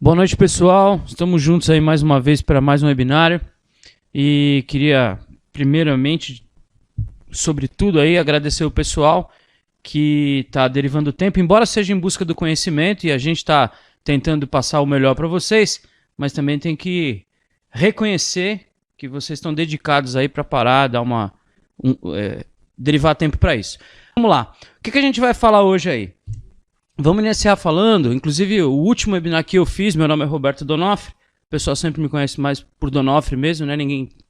Boa noite, pessoal. Estamos juntos aí mais uma vez para mais um webinário. E queria, primeiramente, sobretudo aí, agradecer o pessoal que está derivando tempo, embora seja em busca do conhecimento, e a gente está tentando passar o melhor para vocês, mas também tem que reconhecer que vocês estão dedicados aí para parar, dar derivar tempo para isso. Vamos lá. O que a gente vai falar hoje aí? Vamos iniciar falando, inclusive o último webinar que eu fiz, meu nome é Roberto Donofre, o pessoal sempre me conhece mais por Donofre mesmo, né?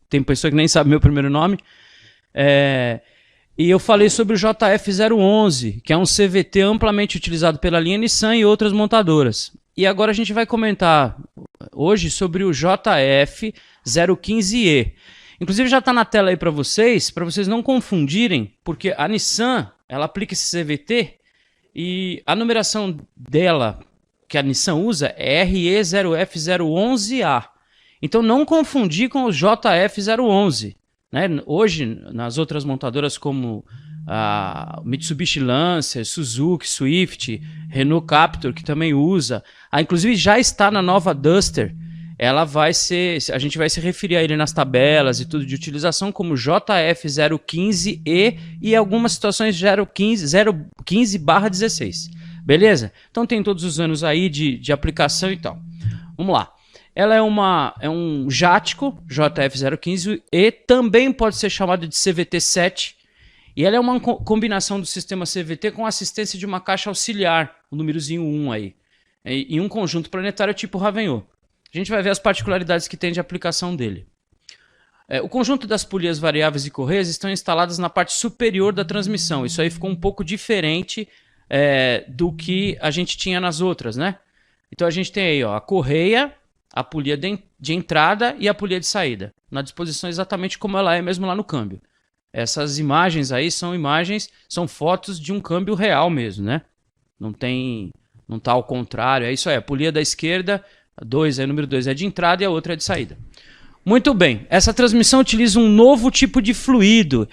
Tem pessoa que nem sabe meu primeiro nome. E eu falei sobre o JF011, que é um CVT amplamente utilizado pela linha Nissan e outras montadoras. E agora a gente vai comentar hoje sobre o JF015E. Inclusive já está na tela aí para vocês não confundirem, porque a Nissan ela aplica esse CVT e a numeração dela, que a Nissan usa, é RE0F011A. Então não confundir com o JF011. Né? Hoje, nas outras montadoras como a Mitsubishi Lancer, Suzuki, Swift, Renault Captur, que também usa, inclusive já está na nova Duster, a gente vai se referir a ele nas tabelas e tudo de utilização como JF015E e algumas situações 015/16. Beleza? Então tem todos os anos aí de aplicação e tal. Vamos lá. Ela é um Jático, JF015, e também pode ser chamado de CVT-7. E ela é uma combinação do sistema CVT com assistência de uma caixa auxiliar, o númerozinho 1 aí, em um conjunto planetário tipo Ravenhot. A gente vai ver as particularidades que tem de aplicação dele. O conjunto das polias variáveis e correias estão instaladas na parte superior da transmissão. Isso aí ficou um pouco diferente do que a gente tinha nas outras, né? Então a gente tem aí a correia, a polia de entrada e a polia de saída, na disposição exatamente como ela é mesmo lá no câmbio. Essas imagens aí são fotos de um câmbio real mesmo, né? Não tá ao contrário, é isso aí, a polia da esquerda, número 2 é de entrada e a outra é de saída. Muito bem, essa transmissão utiliza um novo tipo de fluido.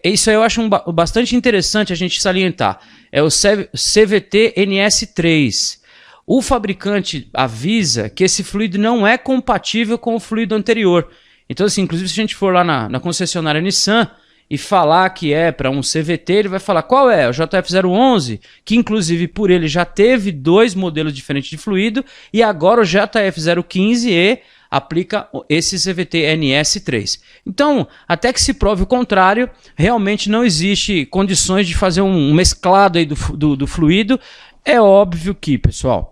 Isso aí eu acho bastante interessante a gente salientar. É o CVT-NS3. O fabricante avisa que esse fluido não é compatível com o fluido anterior. Então, assim, inclusive se a gente for lá na concessionária Nissan e falar que é para um CVT, ele vai falar qual é, o JF011, que inclusive por ele já teve 2 modelos diferentes de fluido, e agora o JF015E aplica esse CVT NS3. Então, até que se prove o contrário, realmente não existe condições de fazer um mesclado aí do fluido. É óbvio que, pessoal,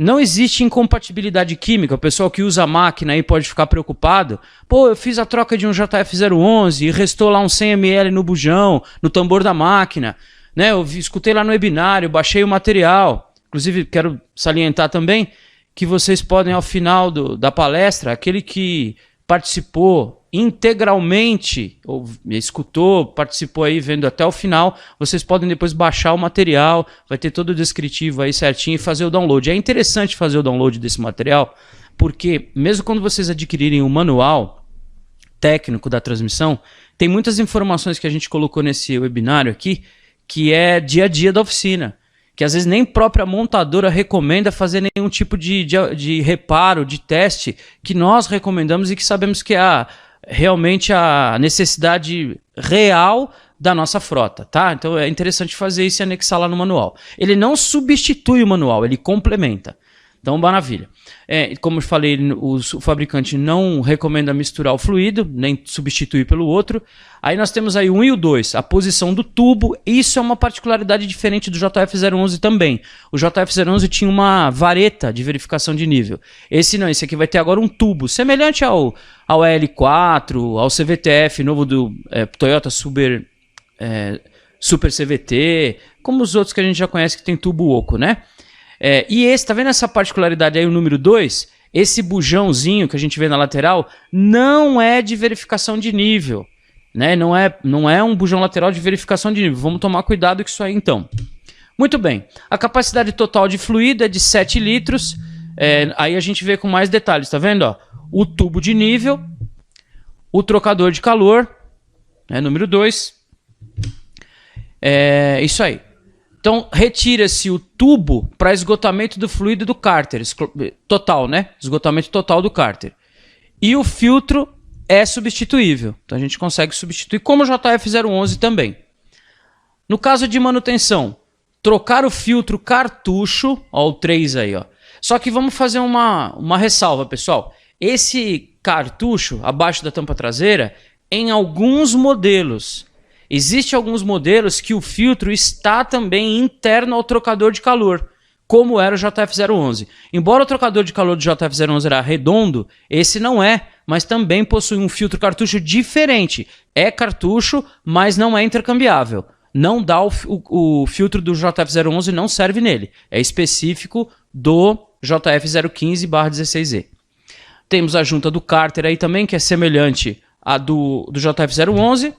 não existe incompatibilidade química. O pessoal que usa a máquina aí pode ficar preocupado. Pô, eu fiz a troca de um JF011 e restou lá uns 100 ml no bujão, no tambor da máquina. Né? Eu escutei lá no webinário, baixei o material. Inclusive, quero salientar também que vocês podem, ao final da palestra, aquele que participou integralmente, ou escutou, participou aí vendo até o final, vocês podem depois baixar o material, vai ter todo o descritivo aí certinho e fazer o download. É interessante fazer o download desse material, porque mesmo quando vocês adquirirem o manual técnico da transmissão, tem muitas informações que a gente colocou nesse webinário aqui, que é dia a dia da oficina, que às vezes nem própria montadora recomenda fazer nenhum tipo de reparo, de teste, que nós recomendamos e que sabemos que é realmente a necessidade real da nossa frota, tá? Então é interessante fazer isso e anexar lá no manual. Ele não substitui o manual, ele complementa. Então, maravilha. Como eu falei, o fabricante não recomenda misturar o fluido, nem substituir pelo outro. Aí nós temos aí o 1 e o 2, a posição do tubo. Isso é uma particularidade diferente do JF011 também. O JF011 tinha uma vareta de verificação de nível. Esse não, esse aqui vai ter agora um tubo, semelhante ao L4, ao CVTF novo do Toyota Super CVT, como os outros que a gente já conhece que tem tubo oco, né? E esse, tá vendo essa particularidade aí, o número 2? Esse bujãozinho que a gente vê na lateral não é de verificação de nível, né? Não é um bujão lateral de verificação de nível. Vamos tomar cuidado com isso aí então. Muito bem, a capacidade total de fluido é de 7 litros. Aí a gente vê com mais detalhes, tá vendo? Ó? O tubo de nível, o trocador de calor, número 2. Isso aí. Então, retira-se o tubo para esgotamento do fluido do cárter, total, né? Esgotamento total do cárter. E o filtro é substituível. Então, a gente consegue substituir, como o JF011 também. No caso de manutenção, trocar o filtro cartucho, ó, o 3 aí, ó. Só que vamos fazer uma ressalva, pessoal. Esse cartucho, abaixo da tampa traseira, em alguns modelos, existem alguns modelos que o filtro está também interno ao trocador de calor, como era o JF011. Embora o trocador de calor do JF011 era redondo, esse não é, mas também possui um filtro cartucho diferente. É cartucho, mas não é intercambiável. Não dá o filtro do JF011, não serve nele. É específico do JF015/16E. Temos a junta do cárter aí também, que é semelhante à do JF011.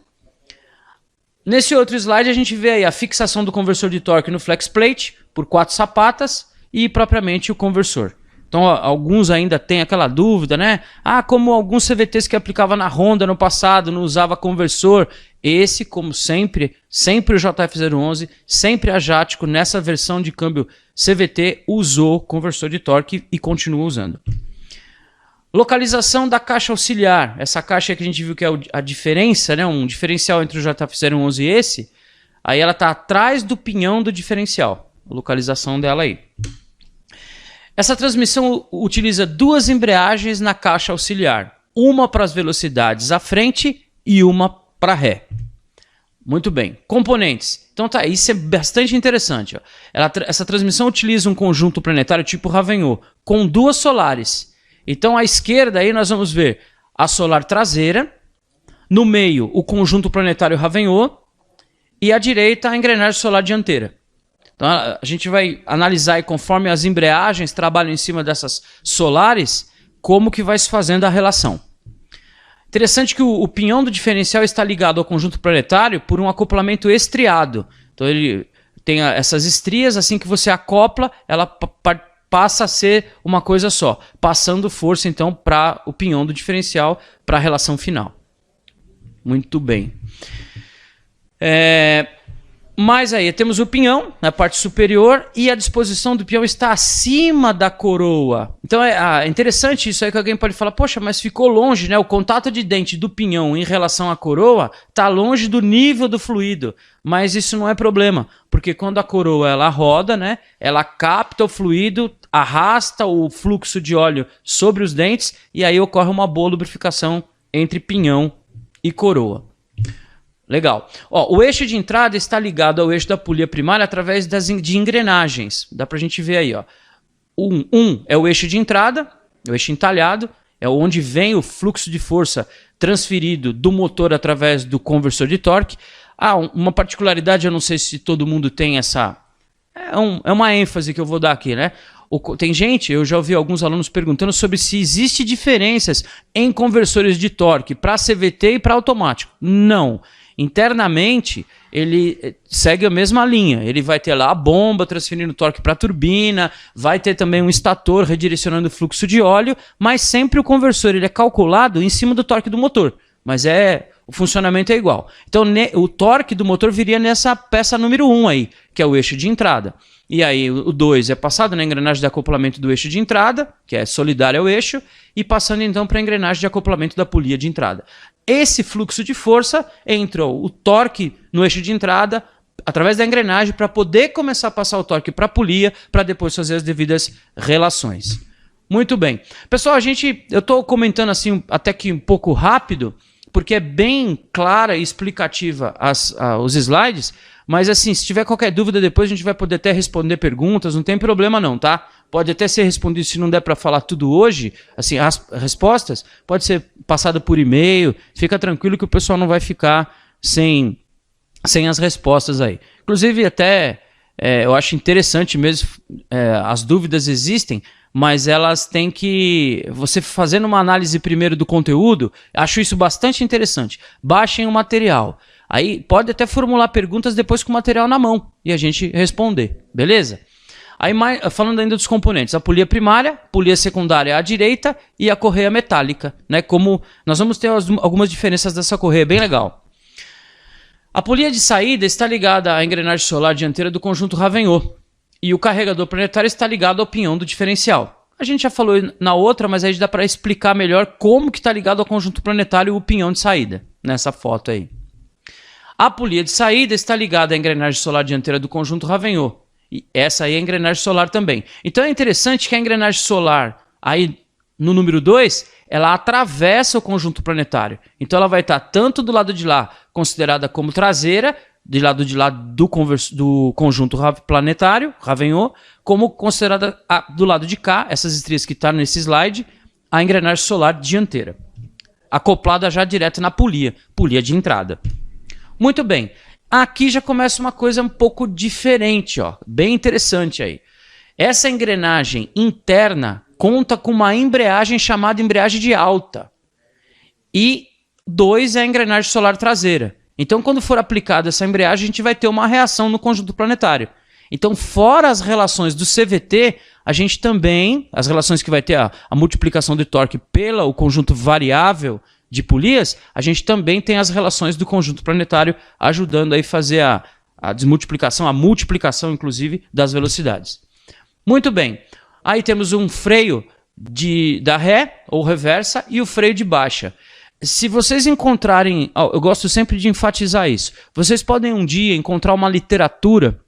Nesse outro slide a gente vê aí a fixação do conversor de torque no flex plate por 4 sapatas e propriamente o conversor. Então alguns ainda têm aquela dúvida, né? Ah, como alguns CVTs que aplicava na Honda no passado não usava conversor. Esse, como sempre o JF011, sempre a Jático nessa versão de câmbio CVT usou conversor de torque e continua usando. Localização da caixa auxiliar. Essa caixa que a gente viu que é a diferença, né? Um diferencial entre o JF011 e esse. Aí ela está atrás do pinhão do diferencial. A localização dela aí. Essa transmissão utiliza 2 embreagens na caixa auxiliar. Uma para as velocidades à frente e uma para ré. Muito bem. Componentes. Então tá, isso é bastante interessante. Ó. Essa transmissão utiliza um conjunto planetário tipo Ravenhot, com 2 solares. Então, à esquerda aí nós vamos ver a solar traseira, no meio o conjunto planetário Ravenhot e à direita a engrenagem solar dianteira. Então, a gente vai analisar aí, conforme as embreagens trabalham em cima dessas solares, como que vai se fazendo a relação. Interessante que o pinhão do diferencial está ligado ao conjunto planetário por um acoplamento estriado. Então, ele tem essas estrias, assim que você acopla, ela passa a ser uma coisa só, passando força então para o pinhão do diferencial, para a relação final. Muito bem. Mas aí temos o pinhão na parte superior e a disposição do pinhão está acima da coroa. Então é interessante isso aí que alguém pode falar, poxa, mas ficou longe, né? O contato de dente do pinhão em relação à coroa está longe do nível do fluido. Mas isso não é problema, porque quando a coroa ela roda, né? Ela capta o fluido, arrasta o fluxo de óleo sobre os dentes e aí ocorre uma boa lubrificação entre pinhão e coroa. Legal. Ó, o eixo de entrada está ligado ao eixo da polia primária através de engrenagens. Dá pra gente ver aí, ó. Um é o eixo de entrada, o eixo entalhado, é onde vem o fluxo de força transferido do motor através do conversor de torque. Uma particularidade, eu não sei se todo mundo tem essa... É uma ênfase que eu vou dar aqui, né? Tem gente, eu já ouvi alguns alunos perguntando sobre se existe diferenças em conversores de torque para CVT e para automático. Não. Internamente, ele segue a mesma linha. Ele vai ter lá a bomba transferindo torque para a turbina, vai ter também um estator redirecionando o fluxo de óleo, mas sempre o conversor ele é calculado em cima do torque do motor. Mas o funcionamento é igual. Então, o torque do motor viria nessa peça número 1 aí, que é o eixo de entrada. E aí o 2 é passado na engrenagem de acoplamento do eixo de entrada, que é solidária ao eixo, e passando então para a engrenagem de acoplamento da polia de entrada. Esse fluxo de força entra o torque no eixo de entrada, através da engrenagem, para poder começar a passar o torque para a polia, para depois fazer as devidas relações. Muito bem. Pessoal, eu estou comentando assim até que um pouco rápido, porque é bem clara e explicativa os slides, mas assim, se tiver qualquer dúvida depois a gente vai poder até responder perguntas, não tem problema não, tá? Pode até ser respondido, se não der para falar tudo hoje, assim, as respostas, pode ser passado por e-mail, fica tranquilo que o pessoal não vai ficar sem as respostas aí. Inclusive até eu acho interessante mesmo, as dúvidas existem, mas elas têm que... Você fazendo uma análise primeiro do conteúdo, acho isso bastante interessante. Baixem o material. Aí pode até formular perguntas depois com o material na mão e a gente responder, beleza? Aí falando ainda dos componentes, a polia primária, polia secundária à direita e a correia metálica, né? Como nós vamos ter algumas diferenças dessa correia, bem legal. A polia de saída está ligada à engrenagem solar dianteira do conjunto Ravennot e o carregador planetário está ligado ao pinhão do diferencial. A gente já falou na outra, mas aí dá para explicar melhor como que está ligado ao conjunto planetário o pinhão de saída, nessa foto aí. A polia de saída está ligada à engrenagem solar dianteira do conjunto Ravennot. E essa aí é a engrenagem solar também. Então é interessante que a engrenagem solar, aí no número 2, ela atravessa o conjunto planetário. Então ela vai estar tanto do lado de lá, considerada como traseira, de lá do conjunto planetário, Ravennot, como considerada do lado de cá, essas estrias que estão nesse slide, a engrenagem solar dianteira. Acoplada já direto na polia de entrada. Muito bem. Aqui já começa uma coisa um pouco diferente, ó, bem interessante aí. Essa engrenagem interna conta com uma embreagem chamada embreagem de alta. E 2 é a engrenagem solar traseira. Então, quando for aplicada essa embreagem, a gente vai ter uma reação no conjunto planetário. Então, fora as relações do CVT, a gente também, as relações que vai ter a multiplicação de torque pelo conjunto variável de polias, a gente também tem as relações do conjunto planetário ajudando aí a fazer a desmultiplicação, a multiplicação, inclusive, das velocidades. Muito bem. Aí temos um freio da ré ou reversa e o freio de baixa. Se vocês encontrarem, eu gosto sempre de enfatizar isso, vocês podem um dia encontrar uma literatura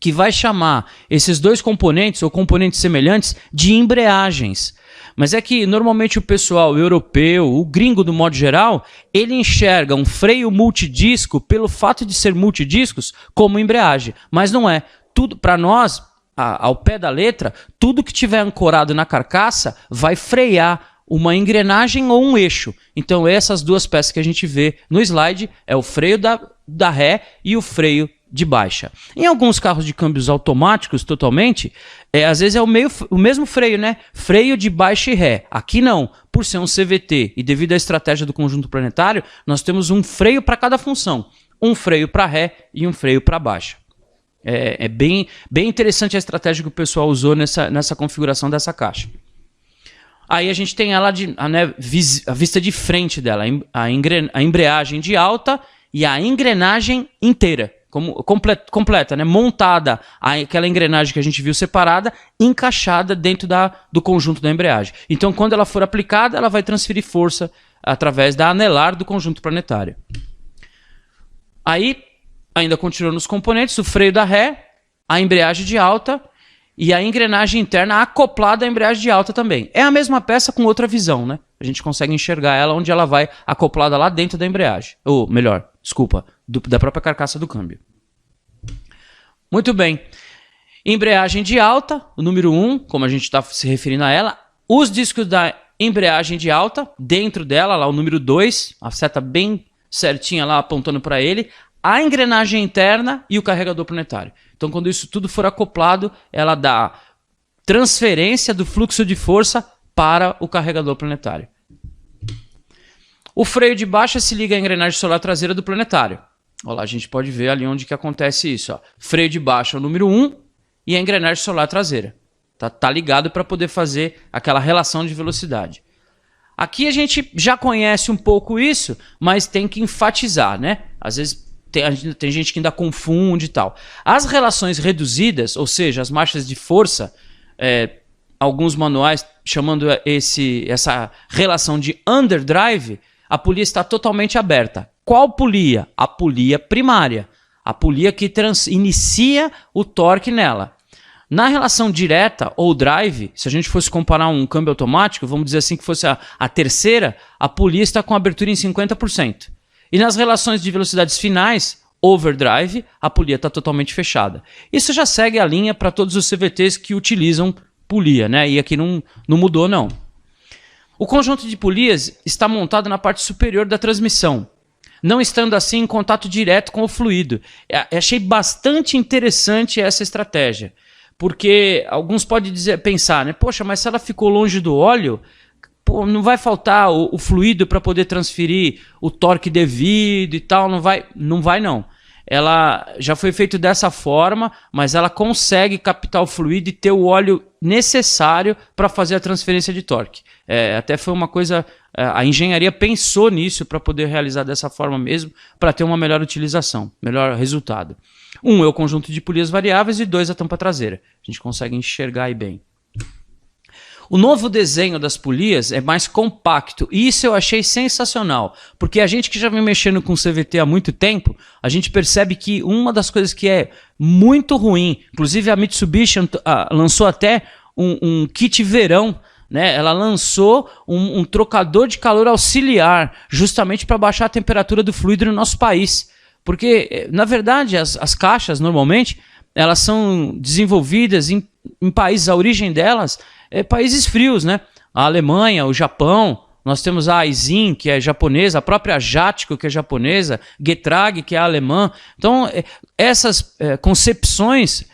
que vai chamar esses dois componentes ou componentes semelhantes de embreagens. Mas é que normalmente o pessoal europeu, o gringo do modo geral, ele enxerga um freio multidisco pelo fato de ser multidiscos como embreagem. Mas não é. Tudo para nós, ao pé da letra, tudo que tiver ancorado na carcaça vai frear uma engrenagem ou um eixo. Então essas duas peças que a gente vê no slide é o freio da ré e o freio de baixa. Em alguns carros de câmbios automáticos totalmente, às vezes é o mesmo freio, né? Freio de baixa e ré. Aqui não, por ser um CVT e devido à estratégia do conjunto planetário, nós temos um freio para cada função. Um freio para ré e um freio para baixa. É bem interessante a estratégia que o pessoal usou nessa configuração dessa caixa. Aí a gente tem ela a vista de frente dela, a embreagem de alta e a engrenagem inteira. Completa, né? Montada, aquela engrenagem que a gente viu separada, encaixada dentro do conjunto da embreagem. Então, quando ela for aplicada, ela vai transferir força através da anelar do conjunto planetário. Aí, ainda continuando nos componentes, o freio da ré, a embreagem de alta e a engrenagem interna acoplada à embreagem de alta também. É a mesma peça com outra visão, né? A gente consegue enxergar ela onde ela vai acoplada lá dentro da embreagem. Ou melhor, desculpa, da própria carcaça do câmbio. Muito bem. Embreagem de alta, o número 1, como a gente está se referindo a ela. Os discos da embreagem de alta, dentro dela, lá o número 2, a seta bem certinha lá apontando para ele. A engrenagem interna e o carregador planetário. Então, quando isso tudo for acoplado, ela dá transferência do fluxo de força para o carregador planetário. O freio de baixa se liga à engrenagem solar traseira do planetário. Olha lá, a gente pode ver ali onde que acontece isso. Ó. Freio de baixa é o número 1 e a engrenagem solar traseira. Tá ligado para poder fazer aquela relação de velocidade. Aqui a gente já conhece um pouco isso, mas tem que enfatizar, né? Às vezes tem gente que ainda confunde e tal. As relações reduzidas, ou seja, as marchas de força, alguns manuais chamando essa relação de underdrive, a polia está totalmente aberta. Qual polia? A polia primária. A polia que inicia o torque nela. Na relação direta ou drive, se a gente fosse comparar um câmbio automático, vamos dizer assim que fosse a terceira, a polia está com abertura em 50%. E nas relações de velocidades finais, overdrive, a polia está totalmente fechada. Isso já segue a linha para todos os CVTs que utilizam polia, né? E aqui não mudou, não. O conjunto de polias está montado na parte superior da transmissão, não estando assim em contato direto com o fluido. Achei bastante interessante essa estratégia, porque alguns podem pensar, né? Poxa, mas se ela ficou longe do óleo, não vai faltar o fluido para poder transferir o torque devido e tal, não vai não. ela já foi feita dessa forma, mas ela consegue captar o fluido e ter o óleo necessário para fazer a transferência de torque. Até foi uma coisa, a engenharia pensou nisso para poder realizar dessa forma mesmo, para ter uma melhor utilização, melhor resultado. Um é o conjunto de polias variáveis e 2 a tampa traseira. A gente consegue enxergar aí bem. O novo desenho das polias é mais compacto, e isso eu achei sensacional, porque a gente que já vem mexendo com CVT há muito tempo, a gente percebe que uma das coisas que é muito ruim, inclusive a Mitsubishi lançou até um kit verão, né? Ela lançou um trocador de calor auxiliar, justamente para baixar a temperatura do fluido no nosso país, porque na verdade as caixas normalmente elas são desenvolvidas em países, a origem delas países frios, né? A Alemanha, o Japão, nós temos a Aisin, que é japonesa, a própria Jatco, que é japonesa, Getrag, que é alemã. Então, essas concepções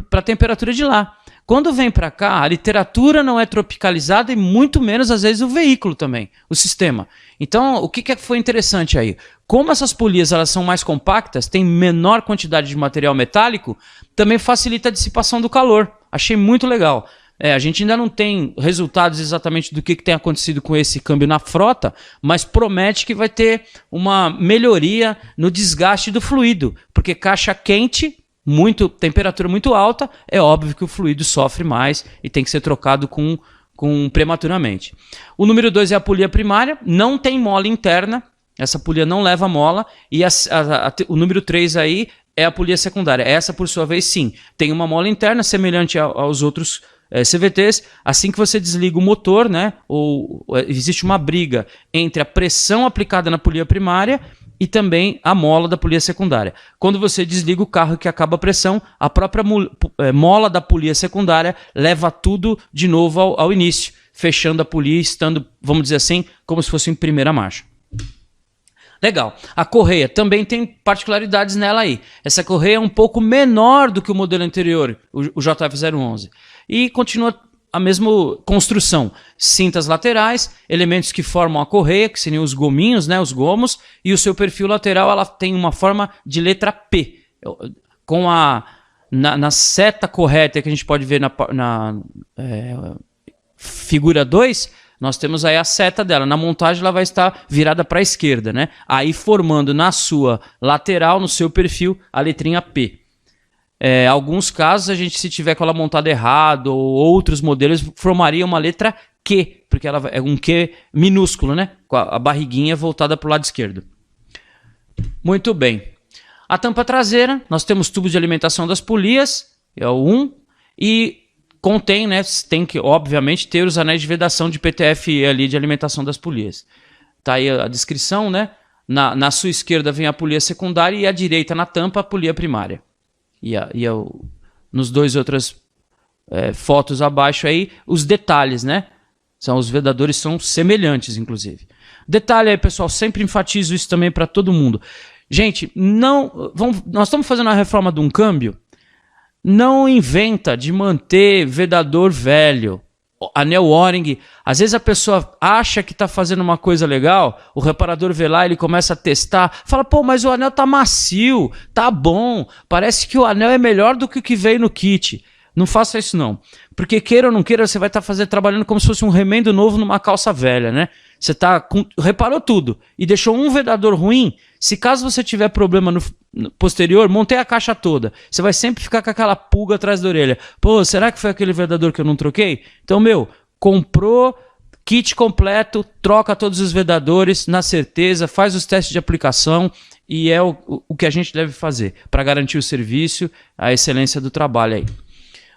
para a temperatura de lá. Quando vem para cá, a literatura não é tropicalizada e muito menos, às vezes, o veículo também, o sistema. Então, o que foi interessante aí? Como essas polias elas são mais compactas, têm menor quantidade de material metálico, também facilita a dissipação do calor. Achei muito legal. A gente ainda não tem resultados exatamente do que tem acontecido com esse câmbio na frota, mas promete que vai ter uma melhoria no desgaste do fluido, porque caixa quente, temperatura muito alta, é óbvio que o fluido sofre mais e tem que ser trocado prematuramente. O número 2 é a polia primária, não tem mola interna, essa polia não leva mola, e o número 3 aí é a polia secundária. Essa, por sua vez, sim, tem uma mola interna semelhante aos outros CVTs. Assim que você desliga o motor, né, existe uma briga entre a pressão aplicada na polia primária e também a mola da polia secundária. Quando você desliga o carro que acaba a pressão, a própria mola da polia secundária leva tudo de novo ao início, fechando a polia, estando, vamos dizer assim, como se fosse em primeira marcha. Legal. A correia também tem particularidades nela aí. Essa correia é um pouco menor do que o modelo anterior, o JF011. E continua a mesma construção. Cintas laterais, elementos que formam a correia, que seriam os gominhos, né, os gomos, e o seu perfil lateral ela tem uma forma de letra P. Com na seta correta que a gente pode ver na figura 2, nós temos aí a seta dela. Na montagem ela vai estar virada para a esquerda, né? Aí formando na sua lateral, no seu perfil, a letrinha P. Alguns casos, se tiver com ela montada errado, ou outros modelos, formaria uma letra Q, porque ela é um Q minúsculo, né? Com a barriguinha voltada para o lado esquerdo. Muito bem. A tampa traseira, nós temos tubo de alimentação das polias, é o 1, e contém, né, tem que, obviamente, ter os anéis de vedação de PTFE ali de alimentação das polias. Tá aí a descrição, né? Na sua esquerda vem a polia secundária e à direita na tampa a polia primária. Nos dois outras fotos abaixo aí, os detalhes, né? Os vedadores são semelhantes, inclusive. Detalhe aí, pessoal, sempre enfatizo isso também para todo mundo. Gente, nós estamos fazendo a reforma de um câmbio. Não inventa de manter vedador velho, anel O-ring. Às vezes a pessoa acha que está fazendo uma coisa legal, o reparador vê lá, ele começa a testar, fala, pô, mas o anel tá macio, tá bom, parece que o anel é melhor do que o que veio no kit. Não faça isso não, porque queira ou não queira, você vai estar trabalhando como se fosse um remendo novo numa calça velha, né? Você reparou tudo e deixou um vedador ruim. Se caso você tiver problema no posterior, montei a caixa toda. Você vai sempre ficar com aquela pulga atrás da orelha. Pô, será que foi aquele vedador que eu não troquei? Então, comprou, kit completo, troca todos os vedadores, na certeza, faz os testes de aplicação e é o que a gente deve fazer para garantir o serviço, a excelência do trabalho aí.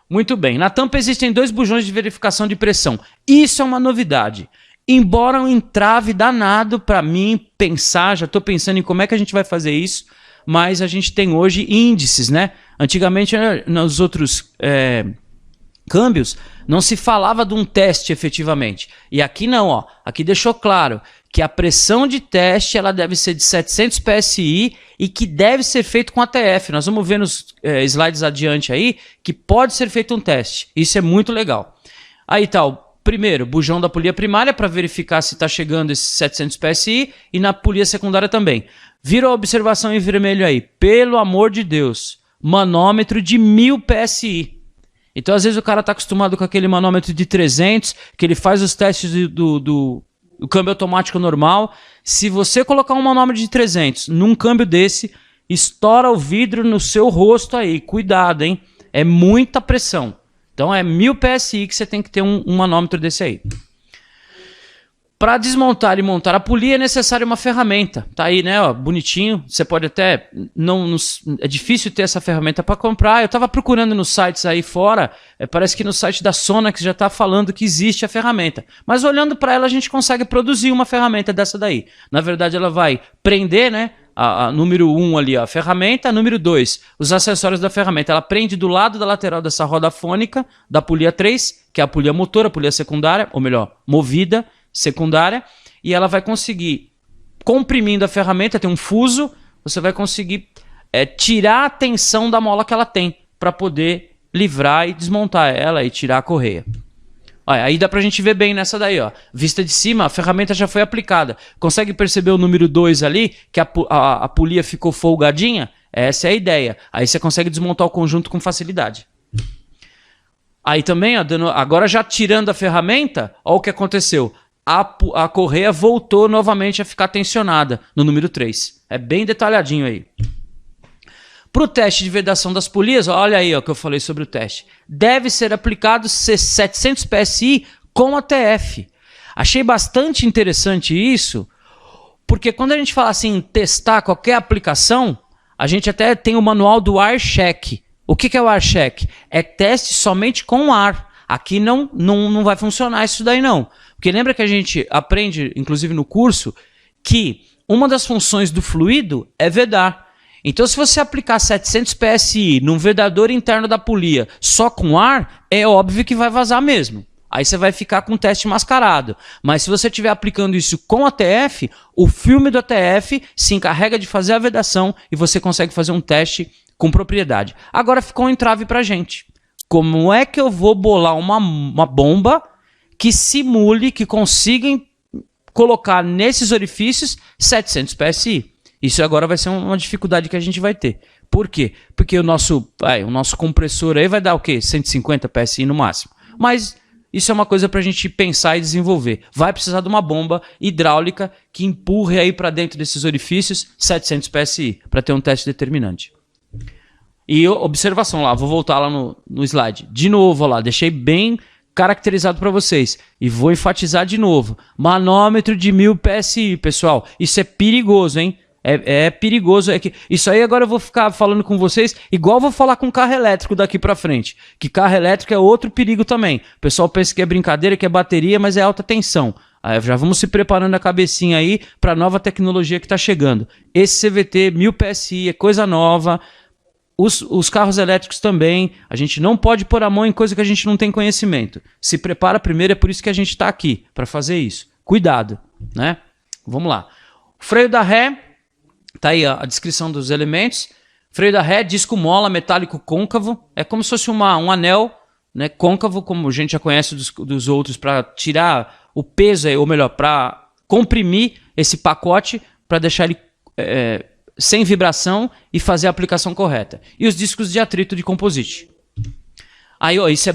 Muito bem, na tampa existem 2 bujões de verificação de pressão. Isso é uma novidade. Embora um entrave danado para mim pensar, já estou pensando em como é que a gente vai fazer isso, mas a gente tem hoje índices, né? Antigamente, nos outros câmbios, não se falava de um teste efetivamente. E aqui não, ó. Aqui deixou claro que a pressão de teste ela deve ser de 700 PSI e que deve ser feito com ATF. Nós vamos ver nos slides adiante aí que pode ser feito um teste. Isso é muito legal. Aí tá o primeiro, bujão da polia primária para verificar se está chegando esses 700 PSI e na polia secundária também. Vira a observação em vermelho aí. Pelo amor de Deus. Manômetro de 1000 PSI. Então, às vezes, o cara está acostumado com aquele manômetro de 300, que ele faz os testes do câmbio automático normal. Se você colocar um manômetro de 300 num câmbio desse, estoura o vidro no seu rosto aí. Cuidado, hein? É muita pressão. Então, é 1000 PSI que você tem que ter um manômetro desse aí. Para desmontar e montar a polia é necessária uma ferramenta. Tá aí, né? Ó, bonitinho. Você pode até... é difícil ter essa ferramenta para comprar. Eu estava procurando nos sites aí fora. Parece que no site da Sonax já está falando que existe a ferramenta. Mas olhando para ela, a gente consegue produzir uma ferramenta dessa daí. Na verdade, ela vai prender, né? A número 1 ali, a ferramenta. Número 2, os acessórios da ferramenta. Ela prende do lado da lateral dessa roda fônica da polia 3, que é a polia motora, a polia secundária, ou melhor, movida secundária, e ela vai conseguir, comprimindo a ferramenta, tem um fuso, você vai conseguir tirar a tensão da mola que ela tem, para poder livrar e desmontar ela e tirar a correia. Olha, aí dá pra gente ver bem nessa daí, ó. Vista de cima, a ferramenta já foi aplicada. Consegue perceber o número 2 ali, que a polia ficou folgadinha? Essa é a ideia. Aí você consegue desmontar o conjunto com facilidade. Aí também, ó, agora já tirando a ferramenta, olha o que aconteceu. A correia voltou novamente a ficar tensionada no número 3. É bem detalhadinho aí. Para o teste de vedação das polias, olha aí o que eu falei sobre o teste. Deve ser aplicado 700 PSI com ATF. Achei bastante interessante isso, porque quando a gente fala assim em testar qualquer aplicação, a gente até tem o manual do ar check. O que é o ar check? É teste somente com ar. Aqui não vai funcionar isso daí não. Porque lembra que a gente aprende, inclusive no curso, que uma das funções do fluido é vedar. Então, se você aplicar 700 PSI num vedador interno da polia só com ar, é óbvio que vai vazar mesmo. Aí você vai ficar com o teste mascarado. Mas se você estiver aplicando isso com ATF, o filme do ATF se encarrega de fazer a vedação e você consegue fazer um teste com propriedade. Agora ficou um entrave pra gente. Como é que eu vou bolar uma bomba que simule, que consiga colocar nesses orifícios 700 PSI? Isso agora vai ser uma dificuldade que a gente vai ter. Por quê? Porque o nosso compressor aí vai dar o quê? 150 PSI no máximo. Mas isso é uma coisa para a gente pensar e desenvolver. Vai precisar de uma bomba hidráulica que empurre aí para dentro desses orifícios 700 PSI para ter um teste determinante. E observação lá, vou voltar lá no slide. De novo, lá, deixei bem caracterizado para vocês. E vou enfatizar de novo. Manômetro de 1000 PSI, pessoal. Isso é perigoso, hein? É perigoso. Isso aí agora eu vou ficar falando com vocês, igual eu vou falar com carro elétrico daqui para frente. Que carro elétrico é outro perigo também. O pessoal pensa que é brincadeira, que é bateria, mas é alta tensão. Aí já vamos se preparando a cabecinha aí para a nova tecnologia que está chegando. Esse CVT 1000 PSI é coisa nova. Os carros elétricos também, a gente não pode pôr a mão em coisa que a gente não tem conhecimento. Se prepara primeiro, é por isso que a gente está aqui, para fazer isso. Cuidado, né? Vamos lá. Freio da ré, tá aí a descrição dos elementos. Freio da ré, disco mola, metálico côncavo. É como se fosse um anel, né, côncavo, como a gente já conhece dos outros, para tirar o peso, ou melhor, para comprimir esse pacote, para deixar ele... sem vibração e fazer a aplicação correta. E os discos de atrito de composite. Aí, ó, isso é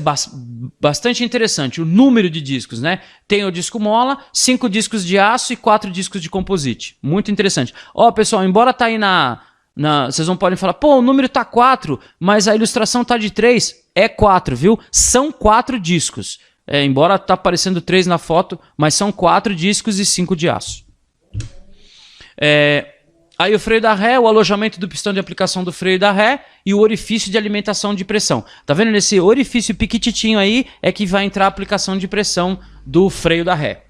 bastante interessante. O número de discos, né? Tem o disco mola, 5 discos de aço e 4 discos de composite. Muito interessante. Ó, pessoal, embora tá aí vocês não podem falar, pô, o número tá 4, mas a ilustração tá de 3. É 4, viu? São 4 discos. Embora tá aparecendo 3 na foto, mas são 4 discos e 5 de aço. Aí o freio da ré, o alojamento do pistão de aplicação do freio da ré e o orifício de alimentação de pressão. Tá vendo? Nesse orifício piquititinho aí é que vai entrar a aplicação de pressão do freio da ré.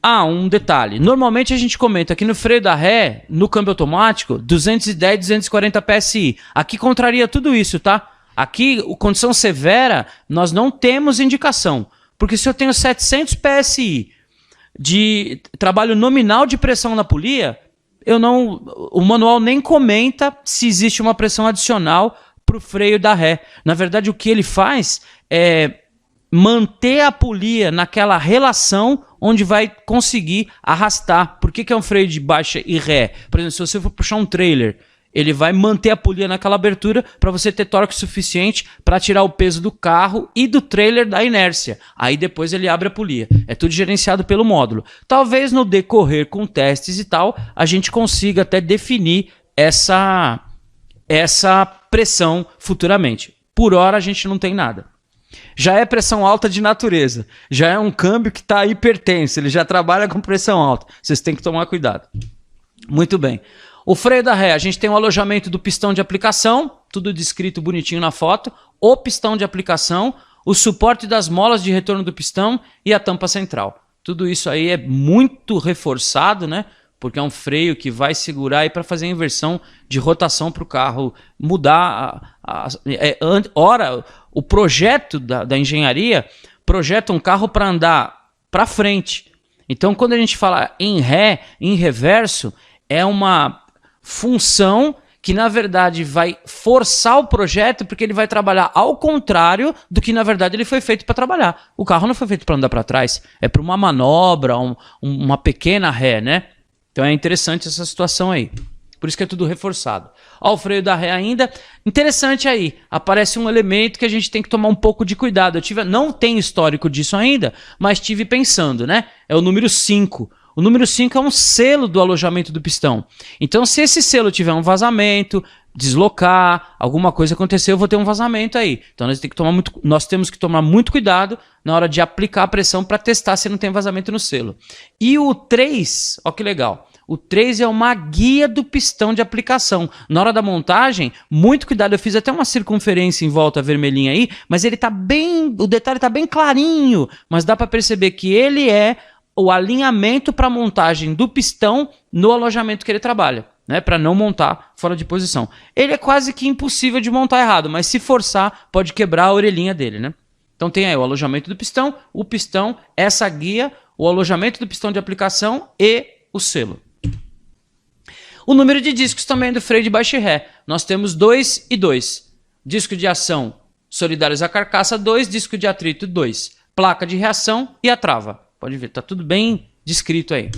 Um detalhe. Normalmente a gente comenta que no freio da ré, no câmbio automático, 210, 240 PSI. Aqui contraria tudo isso, tá? Aqui, condição severa, nós não temos indicação. Porque se eu tenho 700 PSI de trabalho nominal de pressão na polia... o manual nem comenta se existe uma pressão adicional para o freio da ré. Na verdade, o que ele faz é manter a polia naquela relação onde vai conseguir arrastar. Por que é um freio de baixa e ré? Por exemplo, se você for puxar um trailer, ele vai manter a polia naquela abertura para você ter torque suficiente para tirar o peso do carro e do trailer da inércia. Aí depois ele abre a polia. É tudo gerenciado pelo módulo. Talvez no decorrer com testes e tal, a gente consiga até definir essa pressão futuramente. Por hora a gente não tem nada. Já é pressão alta de natureza. Já é um câmbio que está hipertenso. Ele já trabalha com pressão alta. Vocês têm que tomar cuidado. Muito bem. O freio da ré, a gente tem o alojamento do pistão de aplicação, tudo descrito bonitinho na foto, o pistão de aplicação, o suporte das molas de retorno do pistão e a tampa central. Tudo isso aí é muito reforçado, né? Porque é um freio que vai segurar aí para fazer a inversão de rotação para o carro mudar. Ora, o projeto da engenharia projeta um carro para andar para frente. Então, quando a gente fala em ré, em reverso, é uma função que, na verdade, vai forçar o projeto porque ele vai trabalhar ao contrário do que, na verdade, ele foi feito para trabalhar. O carro não foi feito para andar para trás, é para uma manobra, uma pequena ré, né? Então é interessante essa situação aí. Por isso que é tudo reforçado. Ó, o freio da ré ainda. Interessante aí. Aparece um elemento que a gente tem que tomar um pouco de cuidado. Não tenho histórico disso ainda, mas estive pensando, né? É o número 5. O número 5 é um selo do alojamento do pistão. Então, se esse selo tiver um vazamento, deslocar, alguma coisa acontecer, eu vou ter um vazamento aí. Então, nós temos que tomar muito cuidado na hora de aplicar a pressão para testar se não tem vazamento no selo. E o 3, ó que legal. O 3 é uma guia do pistão de aplicação. Na hora da montagem, muito cuidado. Eu fiz até uma circunferência em volta vermelhinha aí, mas ele tá bem, o detalhe está bem clarinho, mas dá para perceber que ele é o alinhamento para a montagem do pistão no alojamento que ele trabalha, né? Para não montar fora de posição. Ele é quase que impossível de montar errado, mas se forçar, pode quebrar a orelhinha dele, né? Então tem aí o alojamento do pistão, essa guia, o alojamento do pistão de aplicação e o selo. O número de discos também do freio de baixa e ré. Nós temos 2 e 2. Disco de ação solidários à carcaça 2, disco de atrito 2. Placa de reação e a trava. Pode ver, tá tudo bem descrito aí.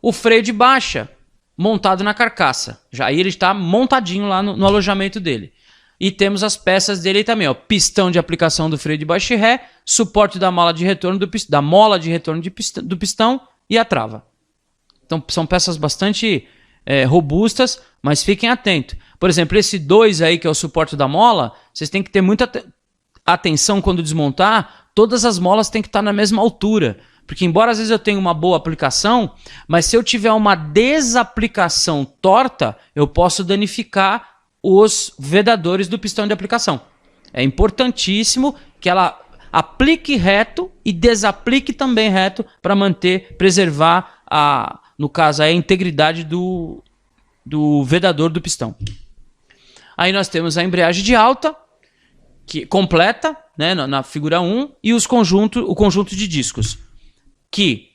O freio de baixa, montado na carcaça. Já aí ele está montadinho lá no alojamento dele. E temos as peças dele aí também, ó. Pistão de aplicação do freio de baixa e ré, suporte da mola de retorno do pistão e a trava. Então são peças bastante robustas, mas fiquem atentos. Por exemplo, esse 2 aí, que é o suporte da mola, vocês têm que ter muita atenção quando desmontar. Todas as molas têm que estar na mesma altura. Porque embora às vezes eu tenha uma boa aplicação, mas se eu tiver uma desaplicação torta, eu posso danificar os vedadores do pistão de aplicação. É importantíssimo que ela aplique reto e desaplique também reto para preservar, no caso, a integridade do vedador do pistão. Aí nós temos a embreagem de alta, que completa, né, na figura 1, e o conjunto de discos, que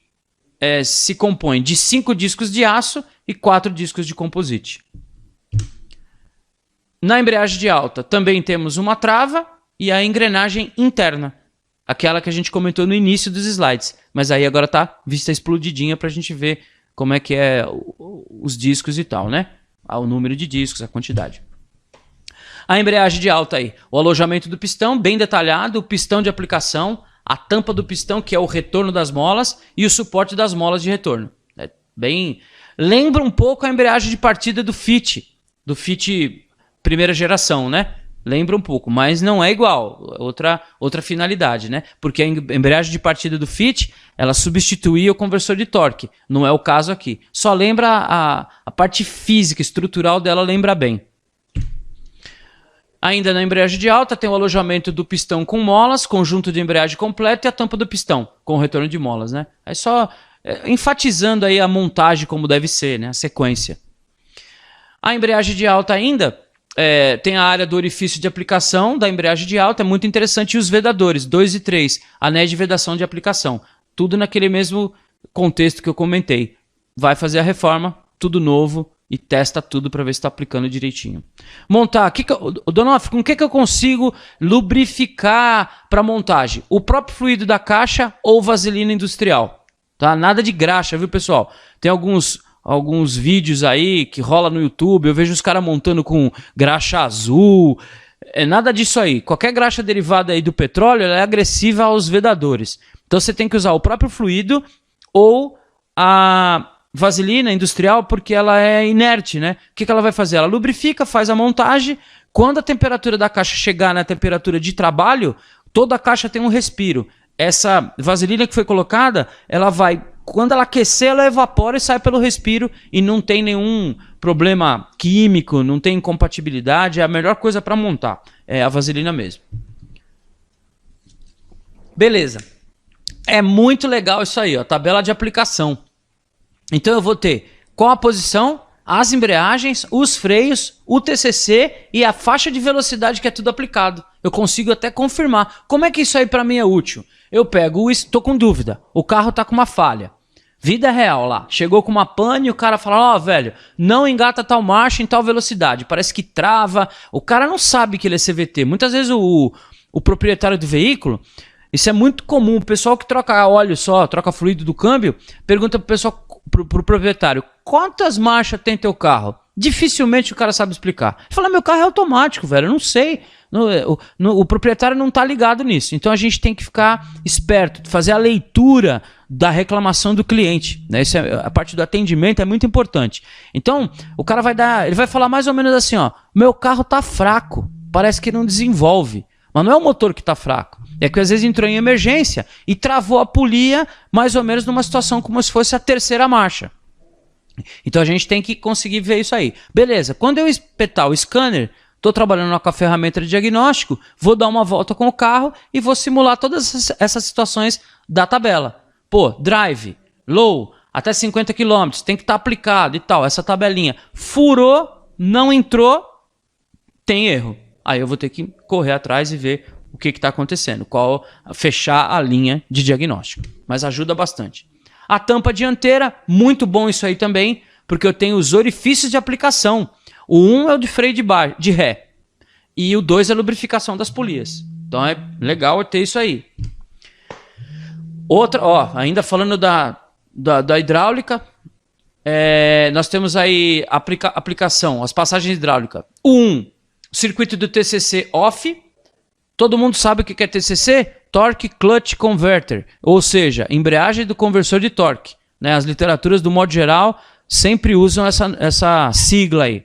se compõe de 5 discos de aço e 4 discos de composite. Na embreagem de alta também temos uma trava e a engrenagem interna, aquela que a gente comentou no início dos slides, mas aí agora está vista explodidinha para a gente ver como é que é os discos e tal, né? O número de discos, a quantidade. A embreagem de alta aí, o alojamento do pistão, bem detalhado, o pistão de aplicação, a tampa do pistão, que é o retorno das molas, e o suporte das molas de retorno. Lembra um pouco a embreagem de partida do Fit primeira geração, né? Lembra um pouco, mas não é igual, outra finalidade, né? Porque a embreagem de partida do Fit, ela substituía o conversor de torque, não é o caso aqui. Só lembra a parte física, estrutural dela, lembra bem. Ainda na embreagem de alta tem o alojamento do pistão com molas, conjunto de embreagem completo e a tampa do pistão, com retorno de molas, né? É só enfatizando aí a montagem como deve ser, né? A sequência. A embreagem de alta ainda tem a área do orifício de aplicação da embreagem de alta, é muito interessante, e os vedadores, 2 e 3, anéis de vedação de aplicação. Tudo naquele mesmo contexto que eu comentei. Vai fazer a reforma, tudo novo, e testa tudo para ver se está aplicando direitinho. Montar, Donoff, com o que eu consigo lubrificar para montagem? O próprio fluido da caixa ou vaselina industrial, tá? Nada de graxa, viu, pessoal? Tem alguns vídeos aí que rola no YouTube, eu vejo os caras montando com graxa azul, nada disso aí. Qualquer graxa derivada aí do petróleo, ela é agressiva aos vedadores. Então você tem que usar o próprio fluido ou a vaselina industrial, porque ela é inerte, né? O que ela vai fazer? Ela lubrifica, faz a montagem. Quando a temperatura da caixa chegar na temperatura de trabalho, toda a caixa tem um respiro. Essa vaselina que foi colocada, ela vai, quando ela aquecer, ela evapora e sai pelo respiro e não tem nenhum problema químico, não tem incompatibilidade. É a melhor coisa para montar, é a vaselina mesmo. Beleza. É muito legal isso aí, ó, tabela de aplicação. Então eu vou ter qual a posição, as embreagens, os freios, o TCC e a faixa de velocidade que é tudo aplicado. Eu consigo até confirmar. Como é que isso aí para mim é útil? Eu pego, estou com dúvida, o carro está com uma falha. Vida real lá, chegou com uma pane e o cara fala, ó, velho, não engata tal marcha em tal velocidade, parece que trava. O cara não sabe que ele é CVT. Muitas vezes o proprietário do veículo... Isso é muito comum, o pessoal que troca óleo só, troca fluido do câmbio, pergunta pro proprietário, quantas marchas tem teu carro? Dificilmente o cara sabe explicar. Ele fala, meu carro é automático, velho, eu não sei. O proprietário não tá ligado nisso. Então a gente tem que ficar esperto, fazer a leitura da reclamação do cliente, né? A parte do atendimento é muito importante. Então o cara ele vai falar mais ou menos assim, ó, meu carro tá fraco, parece que não desenvolve. Mas não é o motor que está fraco. É que às vezes entrou em emergência e travou a polia mais ou menos numa situação como se fosse a terceira marcha. Então a gente tem que conseguir ver isso aí. Beleza, quando eu espetar o scanner, estou trabalhando com a ferramenta de diagnóstico, vou dar uma volta com o carro e vou simular todas essas situações da tabela. Pô, drive, low, até 50 km, tem que estar aplicado e tal, essa tabelinha. Furou, não entrou, tem erro. Aí eu vou ter que correr atrás e ver o que está acontecendo, fechar a linha de diagnóstico. Mas ajuda bastante. A tampa dianteira, muito bom isso aí também, porque eu tenho os orifícios de aplicação. O 1 é o de freio de ré e o 2 é a lubrificação das polias. Então é legal ter isso aí. Outra, ó, ainda falando da hidráulica, nós temos aí aplicação, as passagens hidráulicas. O 1, o circuito do TCC off. Todo mundo sabe o que é TCC? Torque Clutch Converter, ou seja, embreagem do conversor de torque, né? As literaturas, do modo geral, sempre usam essa sigla aí.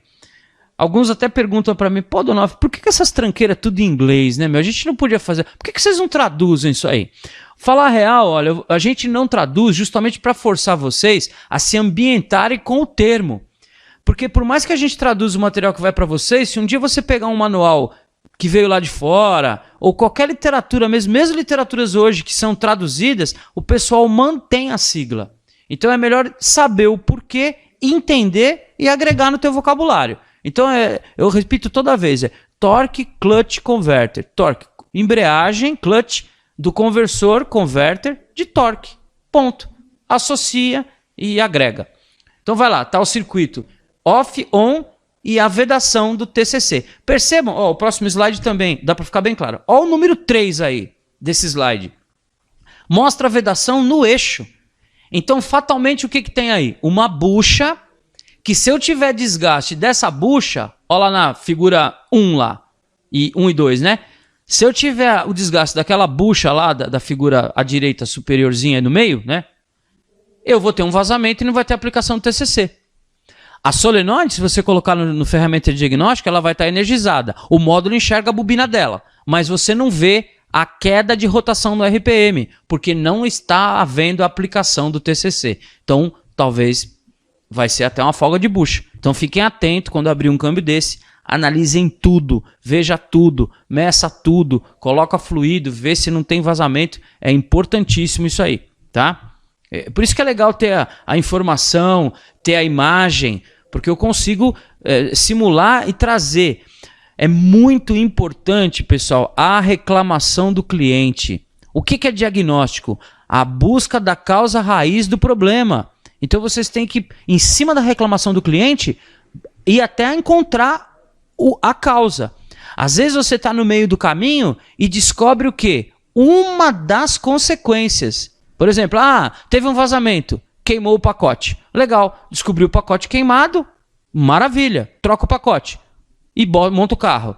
Alguns até perguntam para mim, pô, Donoff, por que essas tranqueiras tudo em inglês, né, meu? A gente não podia fazer... Por que vocês não traduzem isso aí? Falar a real, olha, a gente não traduz justamente para forçar vocês a se ambientarem com o termo. Porque por mais que a gente traduza o material que vai para vocês, se um dia você pegar um manual que veio lá de fora, ou qualquer literatura mesmo literaturas hoje que são traduzidas, o pessoal mantém a sigla. Então é melhor saber o porquê, entender e agregar no teu vocabulário. Então eu repito toda vez, Torque Clutch Converter. Torque, embreagem, clutch, do conversor, converter, de torque. Ponto. Associa e agrega. Então vai lá, tá o circuito off, on e a vedação do TCC. Percebam, ó, o próximo slide também, dá para ficar bem claro. Ó o número 3 aí, desse slide. Mostra a vedação no eixo. Então, fatalmente, o que tem aí? Uma bucha, que se eu tiver desgaste dessa bucha, ó lá na figura 1 lá, e 1 e 2, né? Se eu tiver o desgaste daquela bucha lá, da figura à direita superiorzinha no meio, né? Eu vou ter um vazamento e não vai ter aplicação do TCC. A solenoide, se você colocar no ferramenta de diagnóstico, ela vai estar energizada. O módulo enxerga a bobina dela, mas você não vê a queda de rotação no RPM, porque não está havendo a aplicação do TCC. Então, talvez vai ser até uma folga de bucha. Então, fiquem atentos quando abrir um câmbio desse. Analisem tudo, veja tudo, meça tudo, coloca fluido, vê se não tem vazamento. É importantíssimo isso aí, tá? Por isso que é legal ter a informação, ter a imagem, porque eu consigo simular e trazer. É muito importante, pessoal, a reclamação do cliente. O que é diagnóstico? A busca da causa raiz do problema. Então vocês têm que, em cima da reclamação do cliente, ir até encontrar a causa. Às vezes você está no meio do caminho e descobre o quê? Uma das consequências. Por exemplo, teve um vazamento, queimou o pacote. Legal, descobriu o pacote queimado, maravilha, troca o pacote e monta o carro.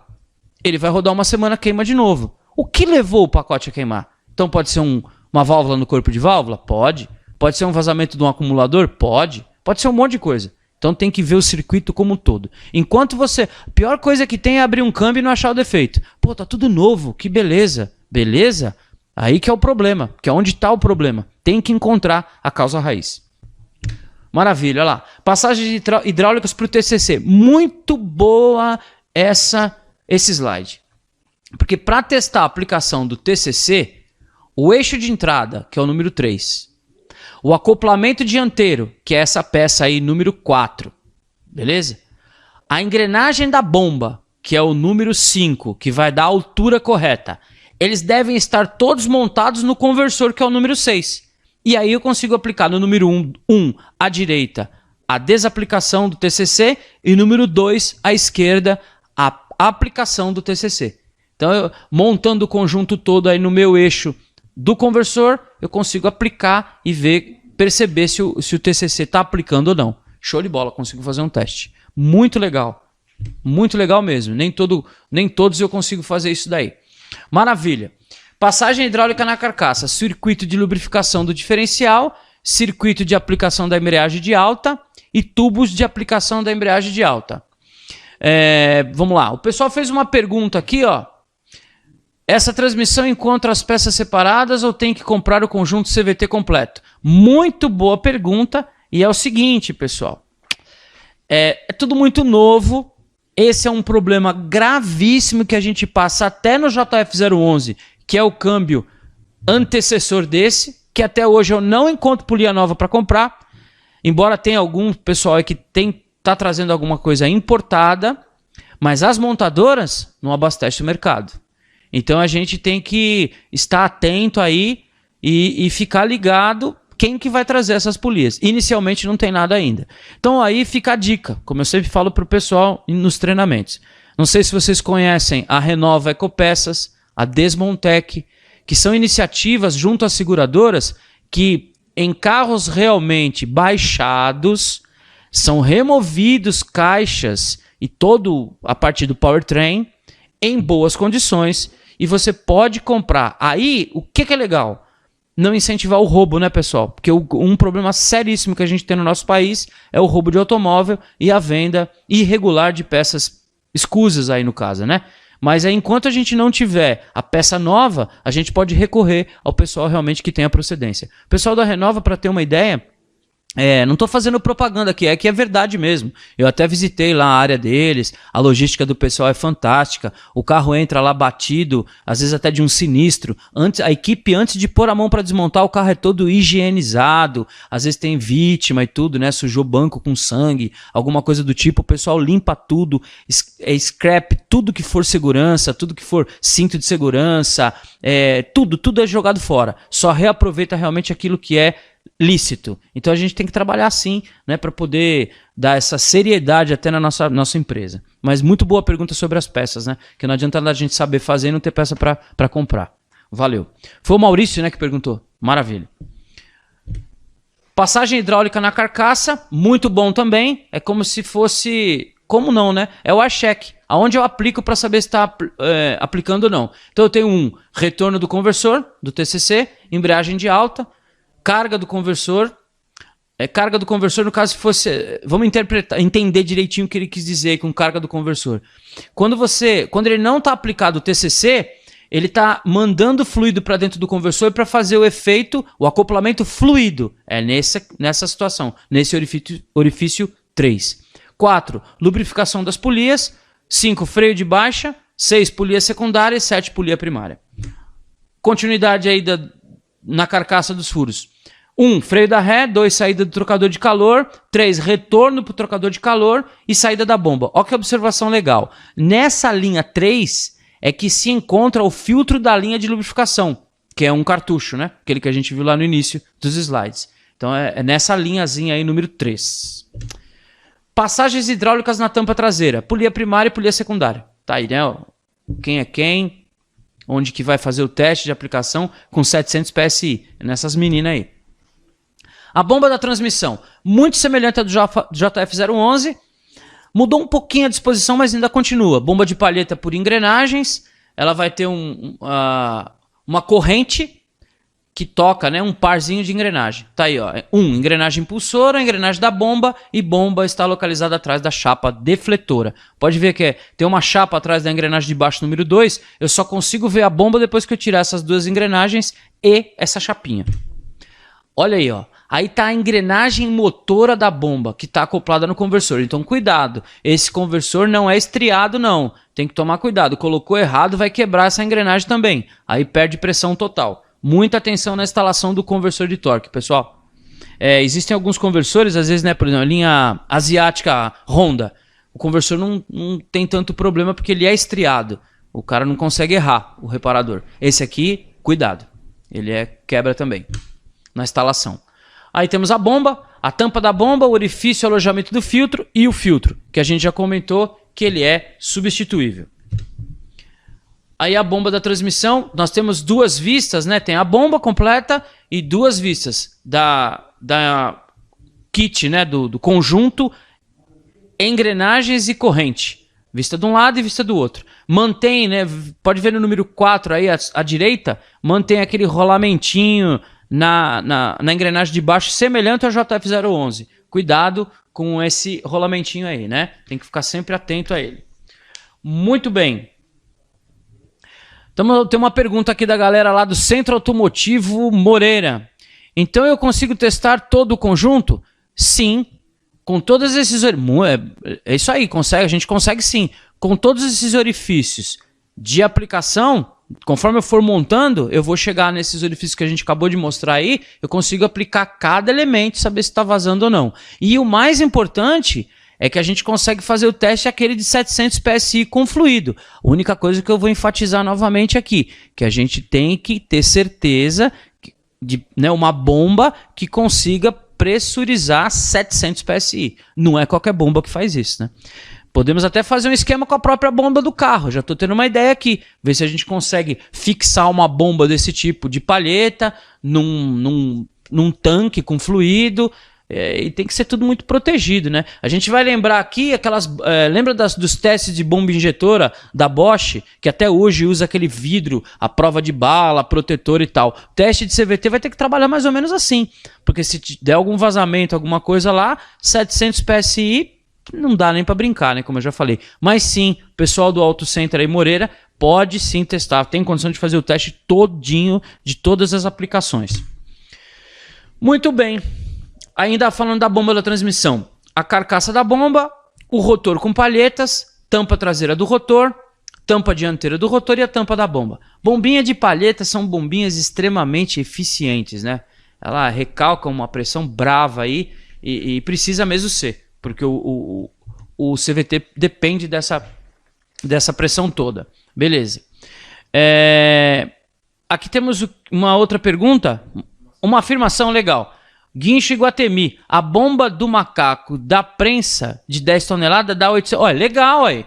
Ele vai rodar uma semana, queima de novo. O que levou o pacote a queimar? Então pode ser uma válvula no corpo de válvula? Pode. Pode ser um vazamento de um acumulador? Pode. Pode ser um monte de coisa. Então tem que ver o circuito como um todo. Enquanto você... A pior coisa que tem é abrir um câmbio e não achar o defeito. Pô, tá tudo novo, que beleza. Beleza? Aí que é o problema, que é onde está o problema. Tem que encontrar a causa raiz. Maravilha, olha lá. Passagens hidráulicas para o TCC. Muito boa esse slide. Porque para testar a aplicação do TCC, o eixo de entrada, que é o número 3, o acoplamento dianteiro, que é essa peça aí, número 4, beleza? A engrenagem da bomba, que é o número 5, que vai dar a altura correta, eles devem estar todos montados no conversor, que é o número 6. E aí eu consigo aplicar no número 1 à direita, a desaplicação do TCC, e número 2 à esquerda, a aplicação do TCC. Então, montando o conjunto todo aí no meu eixo do conversor, eu consigo aplicar e perceber se o TCC está aplicando ou não. Show de bola, consigo fazer um teste. Muito legal mesmo. Nem todos eu consigo fazer isso daí. Maravilha. Passagem hidráulica na carcaça, circuito de lubrificação do diferencial, circuito de aplicação da embreagem de alta e tubos de aplicação da embreagem de alta. Vamos lá, o pessoal fez uma pergunta aqui, ó. Essa transmissão encontra as peças separadas ou tem que comprar o conjunto CVT completo? Muito boa pergunta, e é o seguinte, pessoal. É tudo muito novo. Esse é um problema gravíssimo que a gente passa até no JF011, que é o câmbio antecessor desse, que até hoje eu não encontro polia nova para comprar, embora tenha algum pessoal aí que tá trazendo alguma coisa importada, mas as montadoras não abastecem o mercado. Então a gente tem que estar atento aí e ficar ligado quem que vai trazer essas polias. Inicialmente não tem nada ainda. Então aí fica a dica, como eu sempre falo para o pessoal nos treinamentos. Não sei se vocês conhecem a Renova Ecopeças, a Desmontec, que são iniciativas junto às seguradoras que em carros realmente baixados são removidos caixas e todo a parte do powertrain em boas condições e você pode comprar. Aí, o que é legal? Não incentivar o roubo, né, pessoal? Porque um problema seríssimo que a gente tem no nosso país é o roubo de automóvel e a venda irregular de peças escusas aí no caso, né? Mas aí, enquanto a gente não tiver a peça nova, a gente pode recorrer ao pessoal realmente que tem a procedência. O pessoal da Renova, para ter uma ideia, não estou fazendo propaganda aqui, é que é verdade mesmo. Eu até visitei lá a área deles, a logística do pessoal é fantástica, o carro entra lá batido, às vezes até de um sinistro. A equipe, antes de pôr a mão para desmontar, o carro é todo higienizado, às vezes tem vítima e tudo, né? Sujou banco com sangue, alguma coisa do tipo, o pessoal limpa tudo, scrap, tudo que for segurança, tudo que for cinto de segurança, tudo é jogado fora. Só reaproveita realmente aquilo que é lícito. Então a gente tem que trabalhar assim, né, para poder dar essa seriedade até na nossa empresa. Mas muito boa pergunta sobre as peças, né? Que não adianta a gente saber fazer e não ter peça para comprar. Valeu. Foi o Maurício, né, que perguntou. Maravilha. Passagem hidráulica na carcaça, muito bom também. É como se fosse... Como não, né? É o AirCheck, aonde eu aplico para saber se está aplicando ou não. Então eu tenho um retorno do conversor, do TCC, embreagem de alta, carga do conversor. Carga do conversor, no caso, se fosse... Vamos entender direitinho o que ele quis dizer com carga do conversor. Quando ele não está aplicado o TCC, ele está mandando fluido para dentro do conversor para fazer o efeito, o acoplamento fluido. É nessa situação, nesse orifício 3. 4. Lubrificação das polias. 5. Freio de baixa. 6. Polia secundária. E 7. Polia primária. Continuidade aí na carcaça dos furos. 1. Freio da ré. 2. Saída do trocador de calor. 3. Retorno para o trocador de calor. E saída da bomba. Olha que observação legal. Nessa linha 3 é que se encontra o filtro da linha de lubrificação, que é um cartucho, né? Aquele que a gente viu lá no início dos slides. Então é nessa linhazinha aí, número 3. Passagens hidráulicas na tampa traseira. Polia primária e polia secundária. Tá aí, né? Quem é quem? Onde que vai fazer o teste de aplicação com 700 PSI? Nessas meninas aí. A bomba da transmissão. Muito semelhante à do JF011. Mudou um pouquinho a disposição, mas ainda continua. Bomba de palheta por engrenagens. Ela vai ter uma corrente que toca, né, um parzinho de engrenagem. Tá aí, ó. Engrenagem impulsora, engrenagem da bomba e bomba está localizada atrás da chapa defletora. Pode ver que tem uma chapa atrás da engrenagem de baixo número 2. Eu só consigo ver a bomba depois que eu tirar essas duas engrenagens e essa chapinha. Olha aí, ó. Aí tá a engrenagem motora da bomba que está acoplada no conversor. Então cuidado, esse conversor não é estriado não. Tem que tomar cuidado. Colocou errado, vai quebrar essa engrenagem também. Aí perde pressão total. Muita atenção na instalação do conversor de torque, pessoal. Existem alguns conversores, às vezes, né, por exemplo, a linha asiática Honda. O conversor não tem tanto problema porque ele é estriado. O cara não consegue errar, o reparador. Esse aqui, cuidado. Ele quebra também na instalação. Aí temos a bomba, a tampa da bomba, o orifício, o alojamento do filtro e o filtro, que a gente já comentou que ele é substituível. Aí a bomba da transmissão, nós temos duas vistas, né? Tem a bomba completa e duas vistas da kit, né? Do conjunto, engrenagens e corrente. Vista de um lado e vista do outro. Mantém, né? Pode ver no número 4 aí, à direita, mantém aquele rolamentinho na engrenagem de baixo, semelhante ao JF011. Cuidado com esse rolamentinho aí, né? Tem que ficar sempre atento a ele. Muito bem. Então, tem uma pergunta aqui da galera lá do Centro Automotivo Moreira. Então eu consigo testar todo o conjunto? Sim. Com todos esses... É isso aí, a gente consegue sim. Com todos esses orifícios de aplicação, conforme eu for montando, eu vou chegar nesses orifícios que a gente acabou de mostrar aí, eu consigo aplicar cada elemento e saber se está vazando ou não. E o mais importante é que a gente consegue fazer o teste aquele de 700 PSI com fluido. A única coisa que eu vou enfatizar novamente aqui, que a gente tem que ter certeza de, né, uma bomba que consiga pressurizar 700 PSI. Não é qualquer bomba que faz isso, né? Podemos até fazer um esquema com a própria bomba do carro. Já estou tendo uma ideia aqui. Ver se a gente consegue fixar uma bomba desse tipo de palheta num tanque com fluido. E tem que ser tudo muito protegido, né? A gente vai lembrar aqui lembra dos testes de bomba injetora da Bosch, que até hoje usa aquele vidro, a prova de bala, protetor e tal. O teste de CVT vai ter que trabalhar mais ou menos assim, porque se der algum vazamento, alguma coisa lá, 700 PSI não dá nem para brincar, né? Como eu já falei. Mas sim, o pessoal do Auto Center aí, Moreira, pode sim testar. Tem condição de fazer o teste todinho de todas as aplicações. Muito bem. Ainda falando da bomba da transmissão, a carcaça da bomba, o rotor com palhetas, tampa traseira do rotor, tampa dianteira do rotor e a tampa da bomba. Bombinha de palheta são bombinhas extremamente eficientes, né? Ela recalca uma pressão brava aí e precisa mesmo ser, porque o CVT depende dessa pressão toda. Beleza. Aqui temos uma outra pergunta, uma afirmação legal. Guincho Iguatemi, a bomba do macaco da prensa de 10 toneladas dá 800... Olha, legal aí.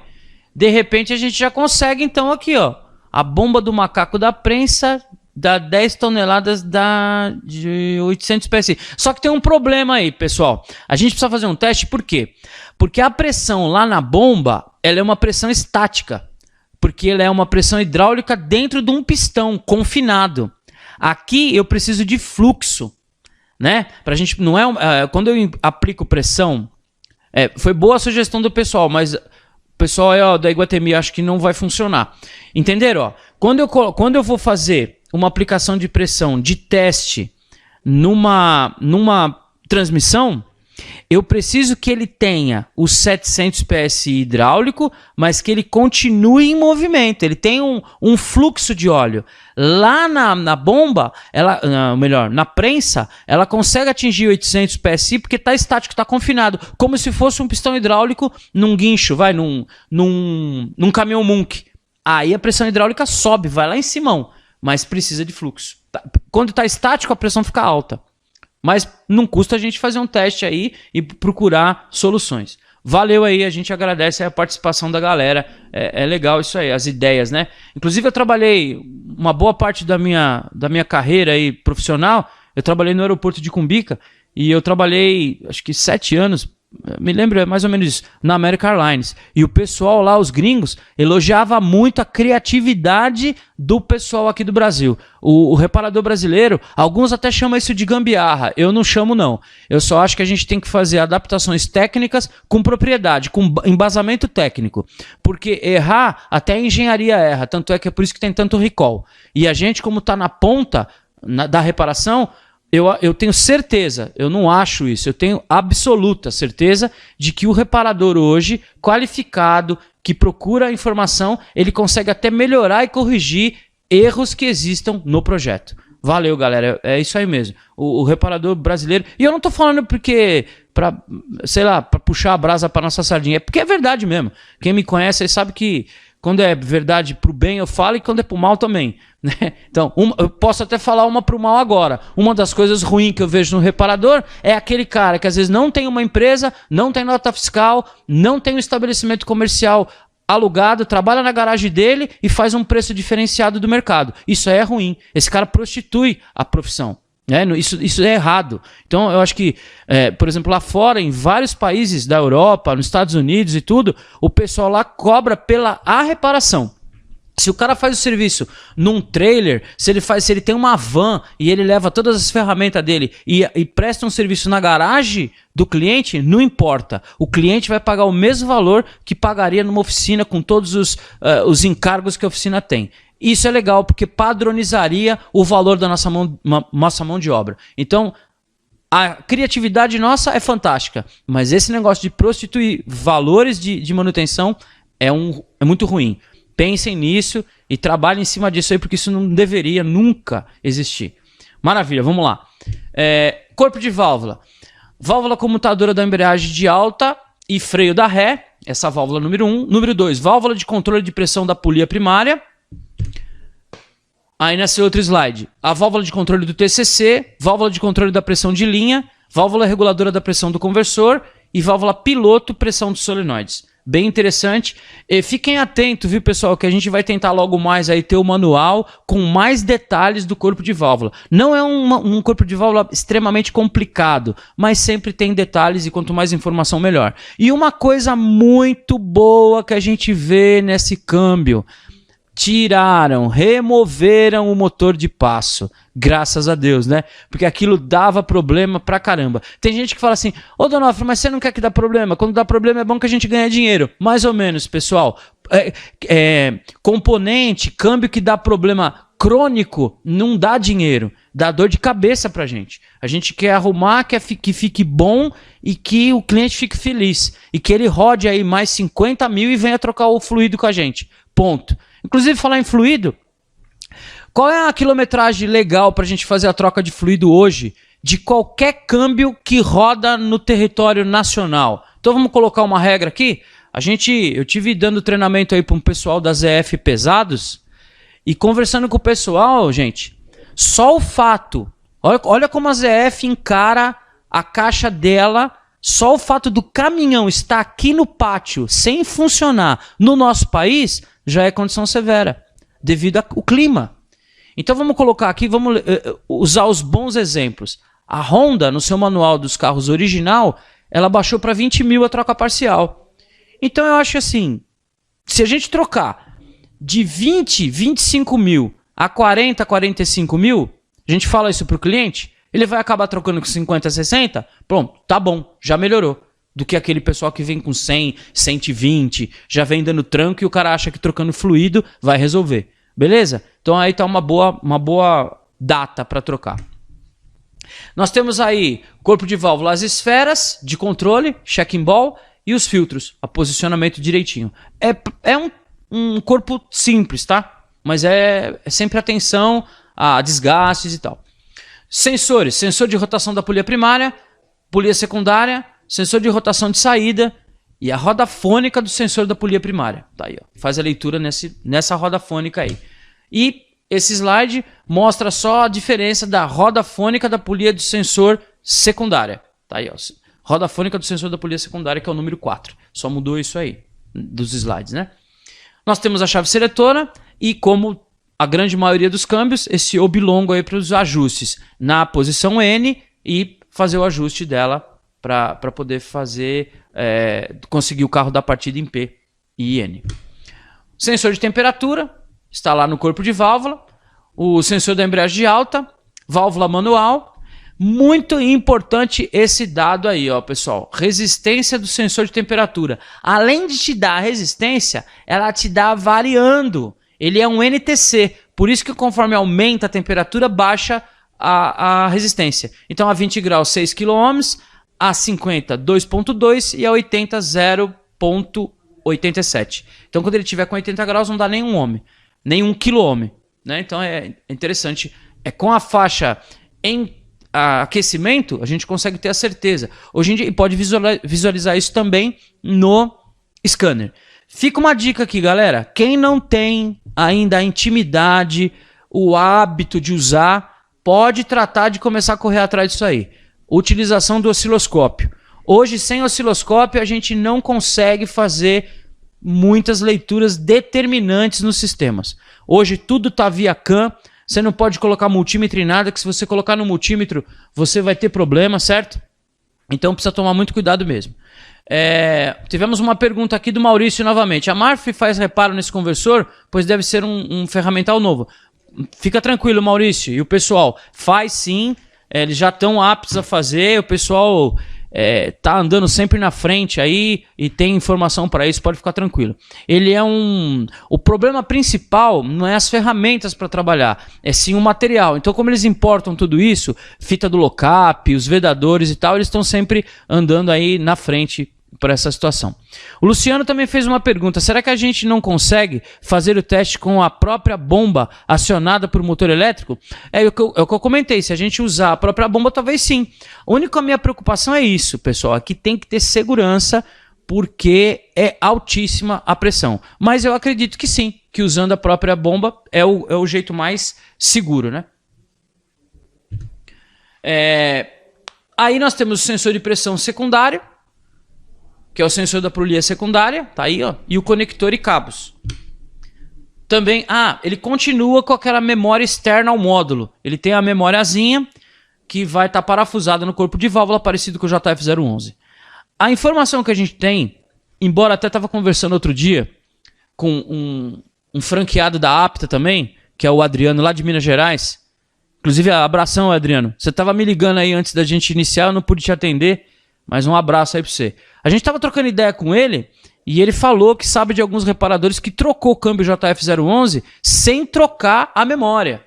De repente a gente já consegue então aqui, ó. A bomba do macaco da prensa dá 10 toneladas de 800 PSI. Só que tem um problema aí, pessoal. A gente precisa fazer um teste, por quê? Porque a pressão lá na bomba, ela é uma pressão estática. Porque ela é uma pressão hidráulica dentro de um pistão confinado. Aqui eu preciso de fluxo. Né? Pra gente, não quando eu aplico pressão, foi boa a sugestão do pessoal, mas o pessoal aí, ó, da Iguatemi acho que não vai funcionar. Entenderam? Ó? Quando eu vou fazer uma aplicação de pressão de teste numa transmissão, eu preciso que ele tenha os 700 PSI hidráulico, mas que ele continue em movimento. Ele tem um fluxo de óleo. Lá na bomba, na prensa, ela consegue atingir 800 PSI porque está estático, está confinado. Como se fosse um pistão hidráulico num guincho, num caminhão Munk. Aí a pressão hidráulica sobe, vai lá em cima, mas precisa de fluxo. Quando está estático, a pressão fica alta. Mas não custa a gente fazer um teste aí e procurar soluções. valeu aí, a gente agradece a participação da galera. É legal isso aí, as ideias, né? Inclusive eu trabalhei uma boa parte da minha carreira aí profissional, eu trabalhei no aeroporto de Cumbica e eu trabalhei acho que 7 anos, me lembro, é mais ou menos isso, na American Airlines. E o pessoal lá, os gringos, elogiava muito a criatividade do pessoal aqui do Brasil. O reparador brasileiro, alguns até chamam isso de gambiarra. Eu não chamo, não. Eu só acho que a gente tem que fazer adaptações técnicas com propriedade, com embasamento técnico. Porque errar, até a engenharia erra. Tanto é que é por isso que tem tanto recall. E a gente, como está na ponta da reparação, eu tenho certeza, eu não acho isso, eu tenho absoluta certeza de que o reparador hoje, qualificado, que procura a informação, ele consegue até melhorar e corrigir erros que existam no projeto. Valeu, galera, é isso aí mesmo. O reparador brasileiro, e eu não tô falando porque, pra puxar a brasa pra nossa sardinha, é porque é verdade mesmo. Quem me conhece aí sabe que quando é verdade pro bem eu falo e quando é pro mal também, né? Então, eu posso até falar uma pro mal agora. Uma das coisas ruins que eu vejo no reparador é aquele cara que às vezes não tem uma empresa, não tem nota fiscal, não tem um estabelecimento comercial alugado, trabalha na garagem dele e faz um preço diferenciado do mercado. Isso aí é ruim. Esse cara prostitui a profissão. Isso é errado. Então eu acho que, por exemplo, lá fora, em vários países da Europa, nos Estados Unidos e tudo, o pessoal lá cobra pela reparação. Se o cara faz o serviço num trailer, se ele tem uma van e ele leva todas as ferramentas dele e presta um serviço na garagem do cliente, não importa. O cliente vai pagar o mesmo valor que pagaria numa oficina com todos os encargos que a oficina tem. Isso é legal porque padronizaria o valor da nossa mão de obra. Então, a criatividade nossa é fantástica, mas esse negócio de prostituir valores de manutenção é muito ruim. Pensem nisso e trabalhem em cima disso aí, porque isso não deveria nunca existir. Maravilha, vamos lá. Corpo de válvula. Válvula comutadora da embreagem de alta e freio da ré. Essa válvula número 1. Número 2, válvula de controle de pressão da polia primária. Aí nesse outro slide, a válvula de controle do TCC, válvula de controle da pressão de linha, válvula reguladora da pressão do conversor e válvula piloto pressão dos solenoides. Bem interessante. E fiquem atentos, viu, pessoal, que a gente vai tentar logo mais aí ter o manual com mais detalhes do corpo de válvula. Não é um corpo de válvula extremamente complicado, mas sempre tem detalhes e quanto mais informação, melhor. E uma coisa muito boa que a gente vê nesse câmbio: removeram o motor de passo. Graças a Deus, né? Porque aquilo dava problema pra caramba. Tem gente que fala assim: ô Donofrio, mas você não quer que dá problema? Quando dá problema é bom que a gente ganhe dinheiro. Mais ou menos, pessoal. Componente, câmbio que dá problema crônico não dá dinheiro. Dá dor de cabeça pra gente. A gente quer arrumar, quer que fique bom e que o cliente fique feliz. E que ele rode aí mais 50 mil e venha trocar o fluido com a gente. Ponto. Inclusive, falar em fluido, qual é a quilometragem legal para a gente fazer a troca de fluido hoje de qualquer câmbio que roda no território nacional? Então vamos colocar uma regra aqui. Eu tive dando treinamento aí para um pessoal da ZF Pesados e conversando com o pessoal, gente, só o fato, olha como a ZF encara a caixa dela. Só o fato do caminhão estar aqui no pátio sem funcionar no nosso país já é condição severa, devido ao clima. Então vamos colocar aqui, vamos usar os bons exemplos. A Honda, no seu manual dos carros original, ela baixou para 20 mil a troca parcial. Então eu acho assim, se a gente trocar de 20, 25 mil a 40, 45 mil, a gente fala isso para o cliente, ele vai acabar trocando com 50, 60? Pronto, tá bom, já melhorou. Do que aquele pessoal que vem com 100, 120, já vem dando tranco e o cara acha que trocando fluido vai resolver. Beleza? Então aí tá uma boa data para trocar. Nós temos aí corpo de válvula, as esferas de controle, check-in ball e os filtros, a posicionamento direitinho. É um corpo simples, tá? Mas é sempre atenção a desgastes e tal. Sensores, sensor de rotação da polia primária, polia secundária, sensor de rotação de saída e a roda fônica do sensor da polia primária. Tá aí, ó. Faz a leitura nessa roda fônica aí. E esse slide mostra só a diferença da roda fônica da polia do sensor secundária. Tá aí, ó. Roda fônica do sensor da polia secundária, que é o número 4. Só mudou isso aí, dos slides, né? Nós temos a chave seletora e, como a grande maioria dos câmbios, esse oblongo aí para os ajustes na posição N e fazer o ajuste dela para poder fazer, conseguir o carro da partida em P e N. Sensor de temperatura, está lá no corpo de válvula. O sensor da embreagem de alta, válvula manual. Muito importante esse dado aí, ó, pessoal. Resistência do sensor de temperatura. Além de te dar a resistência, ela te dá variando. Ele é um NTC, por isso que conforme aumenta a temperatura, baixa a resistência. Então a 20 graus 6 kΩ, a 50 2.2 e a 80 0.87. Então quando ele tiver com 80 graus não dá nenhum ohm, nenhum quilôohm, né? Então é interessante. Com a faixa em aquecimento, a gente consegue ter a certeza. Hoje em dia, e pode visualizar isso também no scanner. Fica uma dica aqui, galera. Quem não tem ainda a intimidade, o hábito de usar, pode tratar de começar a correr atrás disso aí. Utilização do osciloscópio. Hoje, sem osciloscópio, a gente não consegue fazer muitas leituras determinantes nos sistemas. Hoje, tudo está via CAN. Você não pode colocar multímetro em nada, que se você colocar no multímetro, você vai ter problema, certo? Então precisa tomar muito cuidado mesmo. Tivemos uma pergunta aqui do Maurício novamente. A Marfrig faz reparo nesse conversor? Pois deve ser um ferramental novo. Fica tranquilo, Maurício. E o pessoal faz sim. Eles já estão aptos a fazer. O pessoal tá andando sempre na frente aí e tem informação para isso, pode ficar tranquilo. Ele é o problema principal não é as ferramentas para trabalhar, é sim o material. Então, como eles importam tudo isso, fita do lockup, os vedadores e tal, eles estão sempre andando aí na frente para essa situação. O Luciano também fez uma pergunta: será que a gente não consegue fazer o teste com a própria bomba acionada por motor elétrico? É o que eu comentei, se a gente usar a própria bomba, talvez sim. A única minha preocupação é isso, pessoal, aqui tem que ter segurança, porque é altíssima a pressão. Mas eu acredito que sim, que usando a própria bomba é o jeito mais seguro, né? Aí nós temos o sensor de pressão secundário, que é o sensor da polia secundária, tá aí, ó, e o conector e cabos. Também, ele continua com aquela memória externa ao módulo. Ele tem a memóriazinha que vai estar parafusada no corpo de válvula, parecido com o JF011. A informação que a gente tem, embora até estava conversando outro dia com um franqueado da Apta também, que é o Adriano, lá de Minas Gerais. Inclusive, abração, Adriano. Você estava me ligando aí antes da gente iniciar, eu não pude te atender, mas um abraço aí para você. A gente estava trocando ideia com ele e ele falou que sabe de alguns reparadores que trocou o câmbio JF011 sem trocar a memória.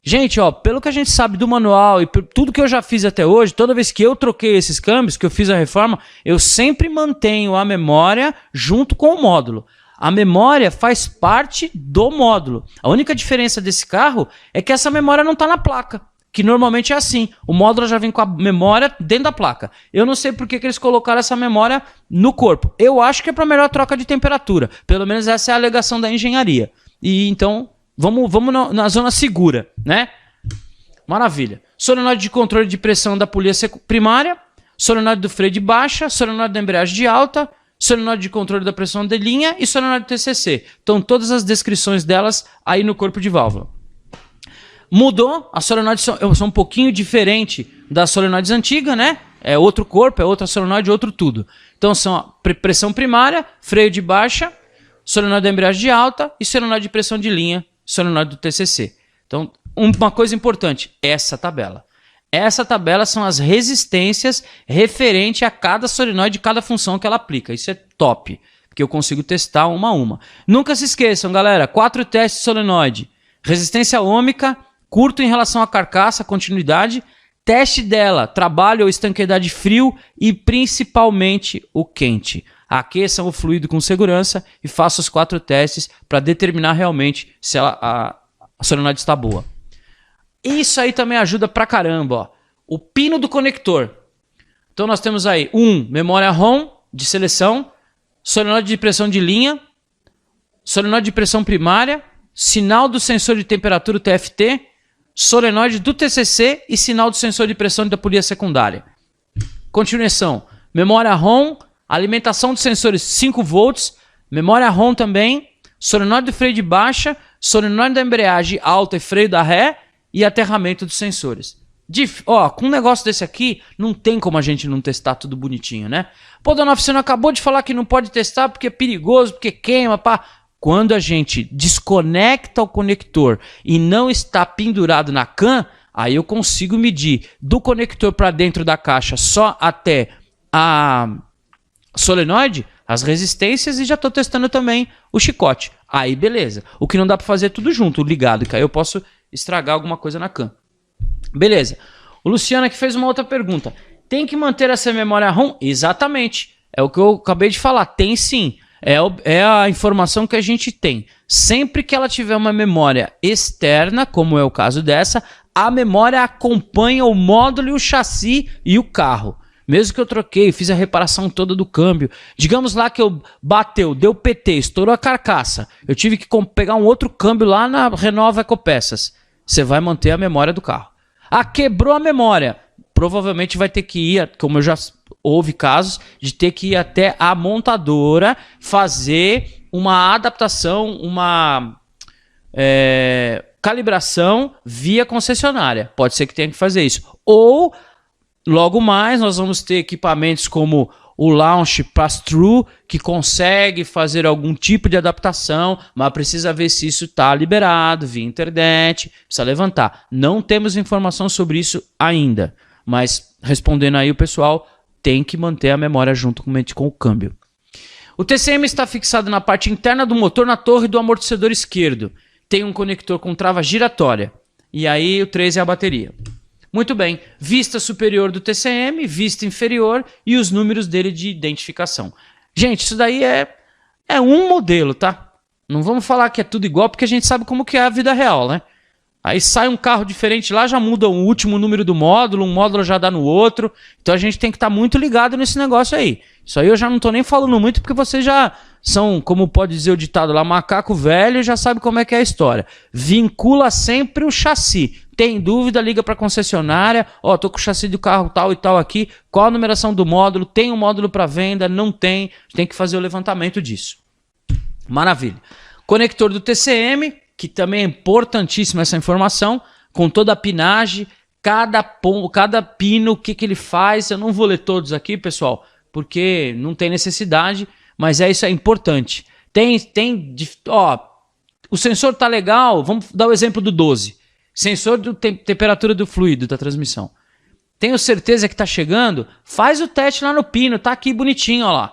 Gente, ó, pelo que a gente sabe do manual e tudo que eu já fiz até hoje, toda vez que eu troquei esses câmbios, que eu fiz a reforma, eu sempre mantenho a memória junto com o módulo. A memória faz parte do módulo. A única diferença desse carro é que essa memória não está na placa, que normalmente é assim. O módulo já vem com a memória dentro da placa. Eu não sei por que eles colocaram essa memória no corpo. Eu acho que é para melhor troca de temperatura. Pelo menos essa é a alegação da engenharia. E então, vamos na zona segura, né? Maravilha. Solenoide de controle de pressão da polia primária, solenoide do freio de baixa, solenoide da embreagem de alta, solenoide de controle da pressão de linha e solenoide do TCC. Então, todas as descrições delas aí no corpo de válvula. Mudou, as solenoides são um pouquinho diferente das solenoides antigas, né? É outro corpo, é outra solenoide, outro tudo. Então são a pressão primária, freio de baixa, solenoide da embreagem de alta e solenoide de pressão de linha, solenoide do TCC. Então, uma coisa importante, essa tabela. Essa tabela são as resistências referente a cada solenoide, cada função que ela aplica. Isso é top, porque eu consigo testar uma a uma. Nunca se esqueçam, galera, 4 testes de solenoide. Resistência ômica, curto em relação à carcaça, continuidade, teste dela, trabalho ou estanqueidade frio e principalmente o quente. Aqueçam o fluido com segurança e façam os 4 testes para determinar realmente se a solenoide está boa. Isso aí também ajuda pra caramba, ó. O pino do conector. Então nós temos aí memória ROM de seleção, solenoide de pressão de linha, solenoide de pressão primária, sinal do sensor de temperatura TFT, solenoide do TCC e sinal do sensor de pressão da polia secundária. Continuação, memória ROM, alimentação dos sensores 5 volts, memória ROM também, solenoide do freio de baixa, solenoide da embreagem alta e freio da ré e aterramento dos sensores. Com um negócio desse aqui, não tem como a gente não testar tudo bonitinho, né? Pô, Donofrio, você não acabou de falar que não pode testar porque é perigoso, porque queima, pá. Quando a gente desconecta o conector e não está pendurado na CAN, aí eu consigo medir do conector para dentro da caixa só até a solenoide, as resistências, e já estou testando também o chicote. Aí beleza. O que não dá para fazer tudo junto, ligado, que aí eu posso estragar alguma coisa na CAN. Beleza. O Luciano aqui fez uma outra pergunta. Tem que manter essa memória ROM? Exatamente. É o que eu acabei de falar. Tem sim. É a informação que a gente tem. Sempre que ela tiver uma memória externa, como é o caso dessa, a memória acompanha o módulo e o chassi e o carro. Mesmo que eu troquei, fiz a reparação toda do câmbio. Digamos lá que deu PT, estourou a carcaça. Eu tive que pegar um outro câmbio lá na Renova Ecopeças. Você vai manter a memória do carro. Quebrou a memória. Provavelmente vai ter que ir, como houve casos, de ter que ir até a montadora fazer uma adaptação, uma calibração via concessionária. Pode ser que tenha que fazer isso. Ou, logo mais, nós vamos ter equipamentos como o Launch Pass-Through, que consegue fazer algum tipo de adaptação, mas precisa ver se isso está liberado via internet, precisa levantar. Não temos informação sobre isso ainda, mas respondendo aí o pessoal, tem que manter a memória junto com o câmbio. O TCM está fixado na parte interna do motor, na torre do amortecedor esquerdo. Tem um conector com trava giratória. E aí o 3 é a bateria. Muito bem. Vista superior do TCM, vista inferior e os números dele de identificação. Gente, isso daí é um modelo, tá? Não vamos falar que é tudo igual, porque a gente sabe como que é a vida real, né? Aí sai um carro diferente lá, já muda o último número do módulo, um módulo já dá no outro. Então a gente tem que estar muito ligado nesse negócio aí. Isso aí eu já não estou nem falando muito, porque vocês já são, como pode dizer o ditado lá, macaco velho, já sabe como é que é a história. Vincula sempre o chassi. Tem dúvida, liga para a concessionária. Tô com o chassi do carro tal e tal aqui. Qual a numeração do módulo? Tem um módulo para venda? Não tem. Tem que fazer o levantamento disso. Maravilha. Conector do TCM, que também é importantíssima essa informação, com toda a pinagem, cada pino, o que ele faz. Eu não vou ler todos aqui, pessoal, porque não tem necessidade, mas isso é importante. O sensor tá legal, vamos dar o exemplo do 12. Sensor de temperatura do fluido da transmissão. Tenho certeza que tá chegando, faz o teste lá no pino, tá aqui bonitinho, ó lá.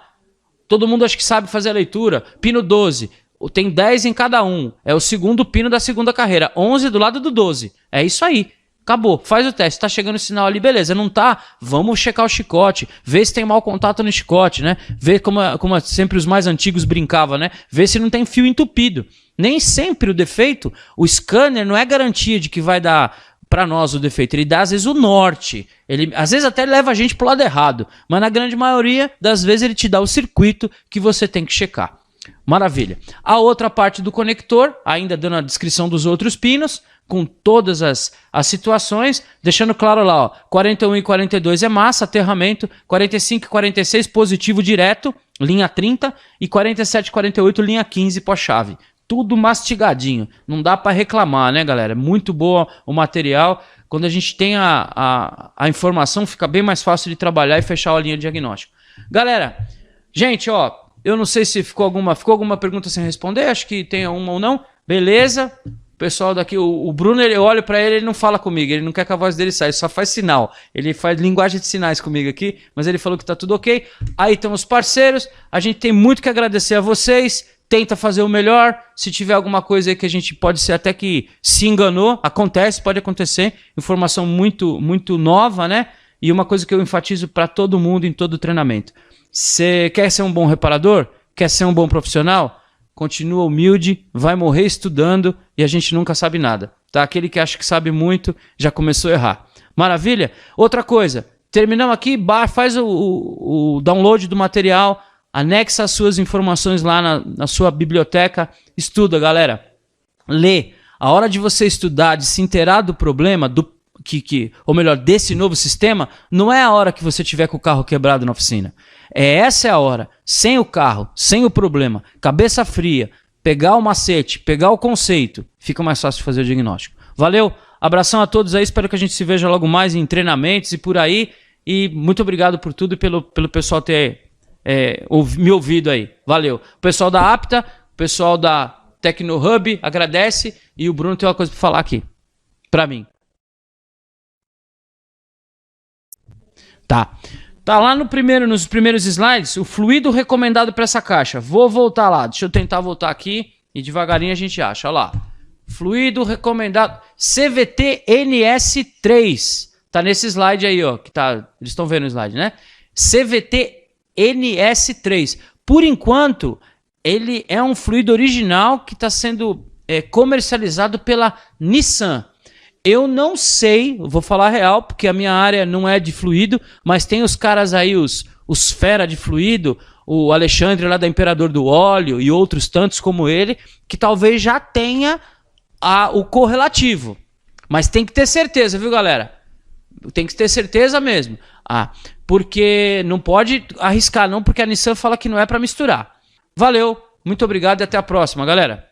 Todo mundo acho que sabe fazer a leitura. Pino 12. Tem 10 em cada um. É o segundo pino da segunda carreira. 11 do lado do 12. É isso aí. Acabou. Faz o teste. Tá chegando o sinal ali, beleza. Não tá? Vamos checar o chicote. Ver se tem mau contato no chicote, né? Ver como sempre os mais antigos brincavam, né? Ver se não tem fio entupido. Nem sempre o defeito, o scanner não é garantia de que vai dar para nós o defeito. Ele dá às vezes o norte. Ele às vezes até leva a gente pro lado errado. Mas na grande maioria das vezes ele te dá o circuito que você tem que checar. Maravilha. A outra parte do conector, ainda dando a descrição dos outros pinos, com todas as situações, deixando claro lá, ó, 41 e 42 é massa, aterramento, 45 e 46 positivo direto, linha 30, e 47 e 48 linha 15 pós-chave. Tudo mastigadinho. Não dá para reclamar, né, galera? Muito boa o material. Quando a gente tem a informação, fica bem mais fácil de trabalhar e fechar a linha de diagnóstico. Galera, gente, ó, eu não sei se ficou alguma pergunta sem responder, acho que tem uma ou não. Beleza. O pessoal daqui, o Bruno, eu olho para ele, ele não fala comigo, ele não quer que a voz dele saia, ele só faz sinal. Ele faz linguagem de sinais comigo aqui, mas ele falou que tá tudo ok. Aí estão os parceiros, a gente tem muito que agradecer a vocês, tenta fazer o melhor. Se tiver alguma coisa aí que a gente pode ser até que se enganou, acontece, pode acontecer. Informação muito, muito nova, né? E uma coisa que eu enfatizo para todo mundo em todo o treinamento. Você quer ser um bom reparador? Quer ser um bom profissional? Continua humilde, vai morrer estudando e a gente nunca sabe nada. Tá? Aquele que acha que sabe muito já começou a errar. Maravilha? Outra coisa, terminamos aqui, faz o download do material, anexa as suas informações lá na sua biblioteca, estuda, galera. Lê. A hora de você estudar, de se inteirar do problema, ou melhor, desse novo sistema, não é a hora que você tiver com o carro quebrado na oficina. Essa é a hora, sem o carro, sem o problema, cabeça fria, pegar o macete, pegar o conceito, fica mais fácil de fazer o diagnóstico. Valeu, abração a todos aí, espero que a gente se veja logo mais em treinamentos e por aí. E muito obrigado por tudo e pelo pessoal ter me ouvido aí. Valeu. O pessoal da Apta, o pessoal da TecnoHub agradece e o Bruno tem uma coisa para falar aqui, para mim. Tá lá nos primeiros slides o fluido recomendado para essa caixa. Vou voltar lá, deixa eu tentar voltar aqui e devagarinho a gente acha. Olha lá, fluido recomendado CVT NS3. Tá nesse slide aí, ó, que tá, eles estão vendo o slide, né? CVT NS3. Por enquanto, ele é um fluido original que está sendo comercializado pela Nissan. Eu não sei, vou falar real, porque a minha área não é de fluido, mas tem os caras aí, os fera de fluido, o Alexandre lá da Imperador do Óleo e outros tantos como ele, que talvez já tenha o correlativo. Mas tem que ter certeza, viu, galera? Tem que ter certeza mesmo. Porque não pode arriscar não, porque a Nissan fala que não é para misturar. Valeu, muito obrigado e até a próxima, galera.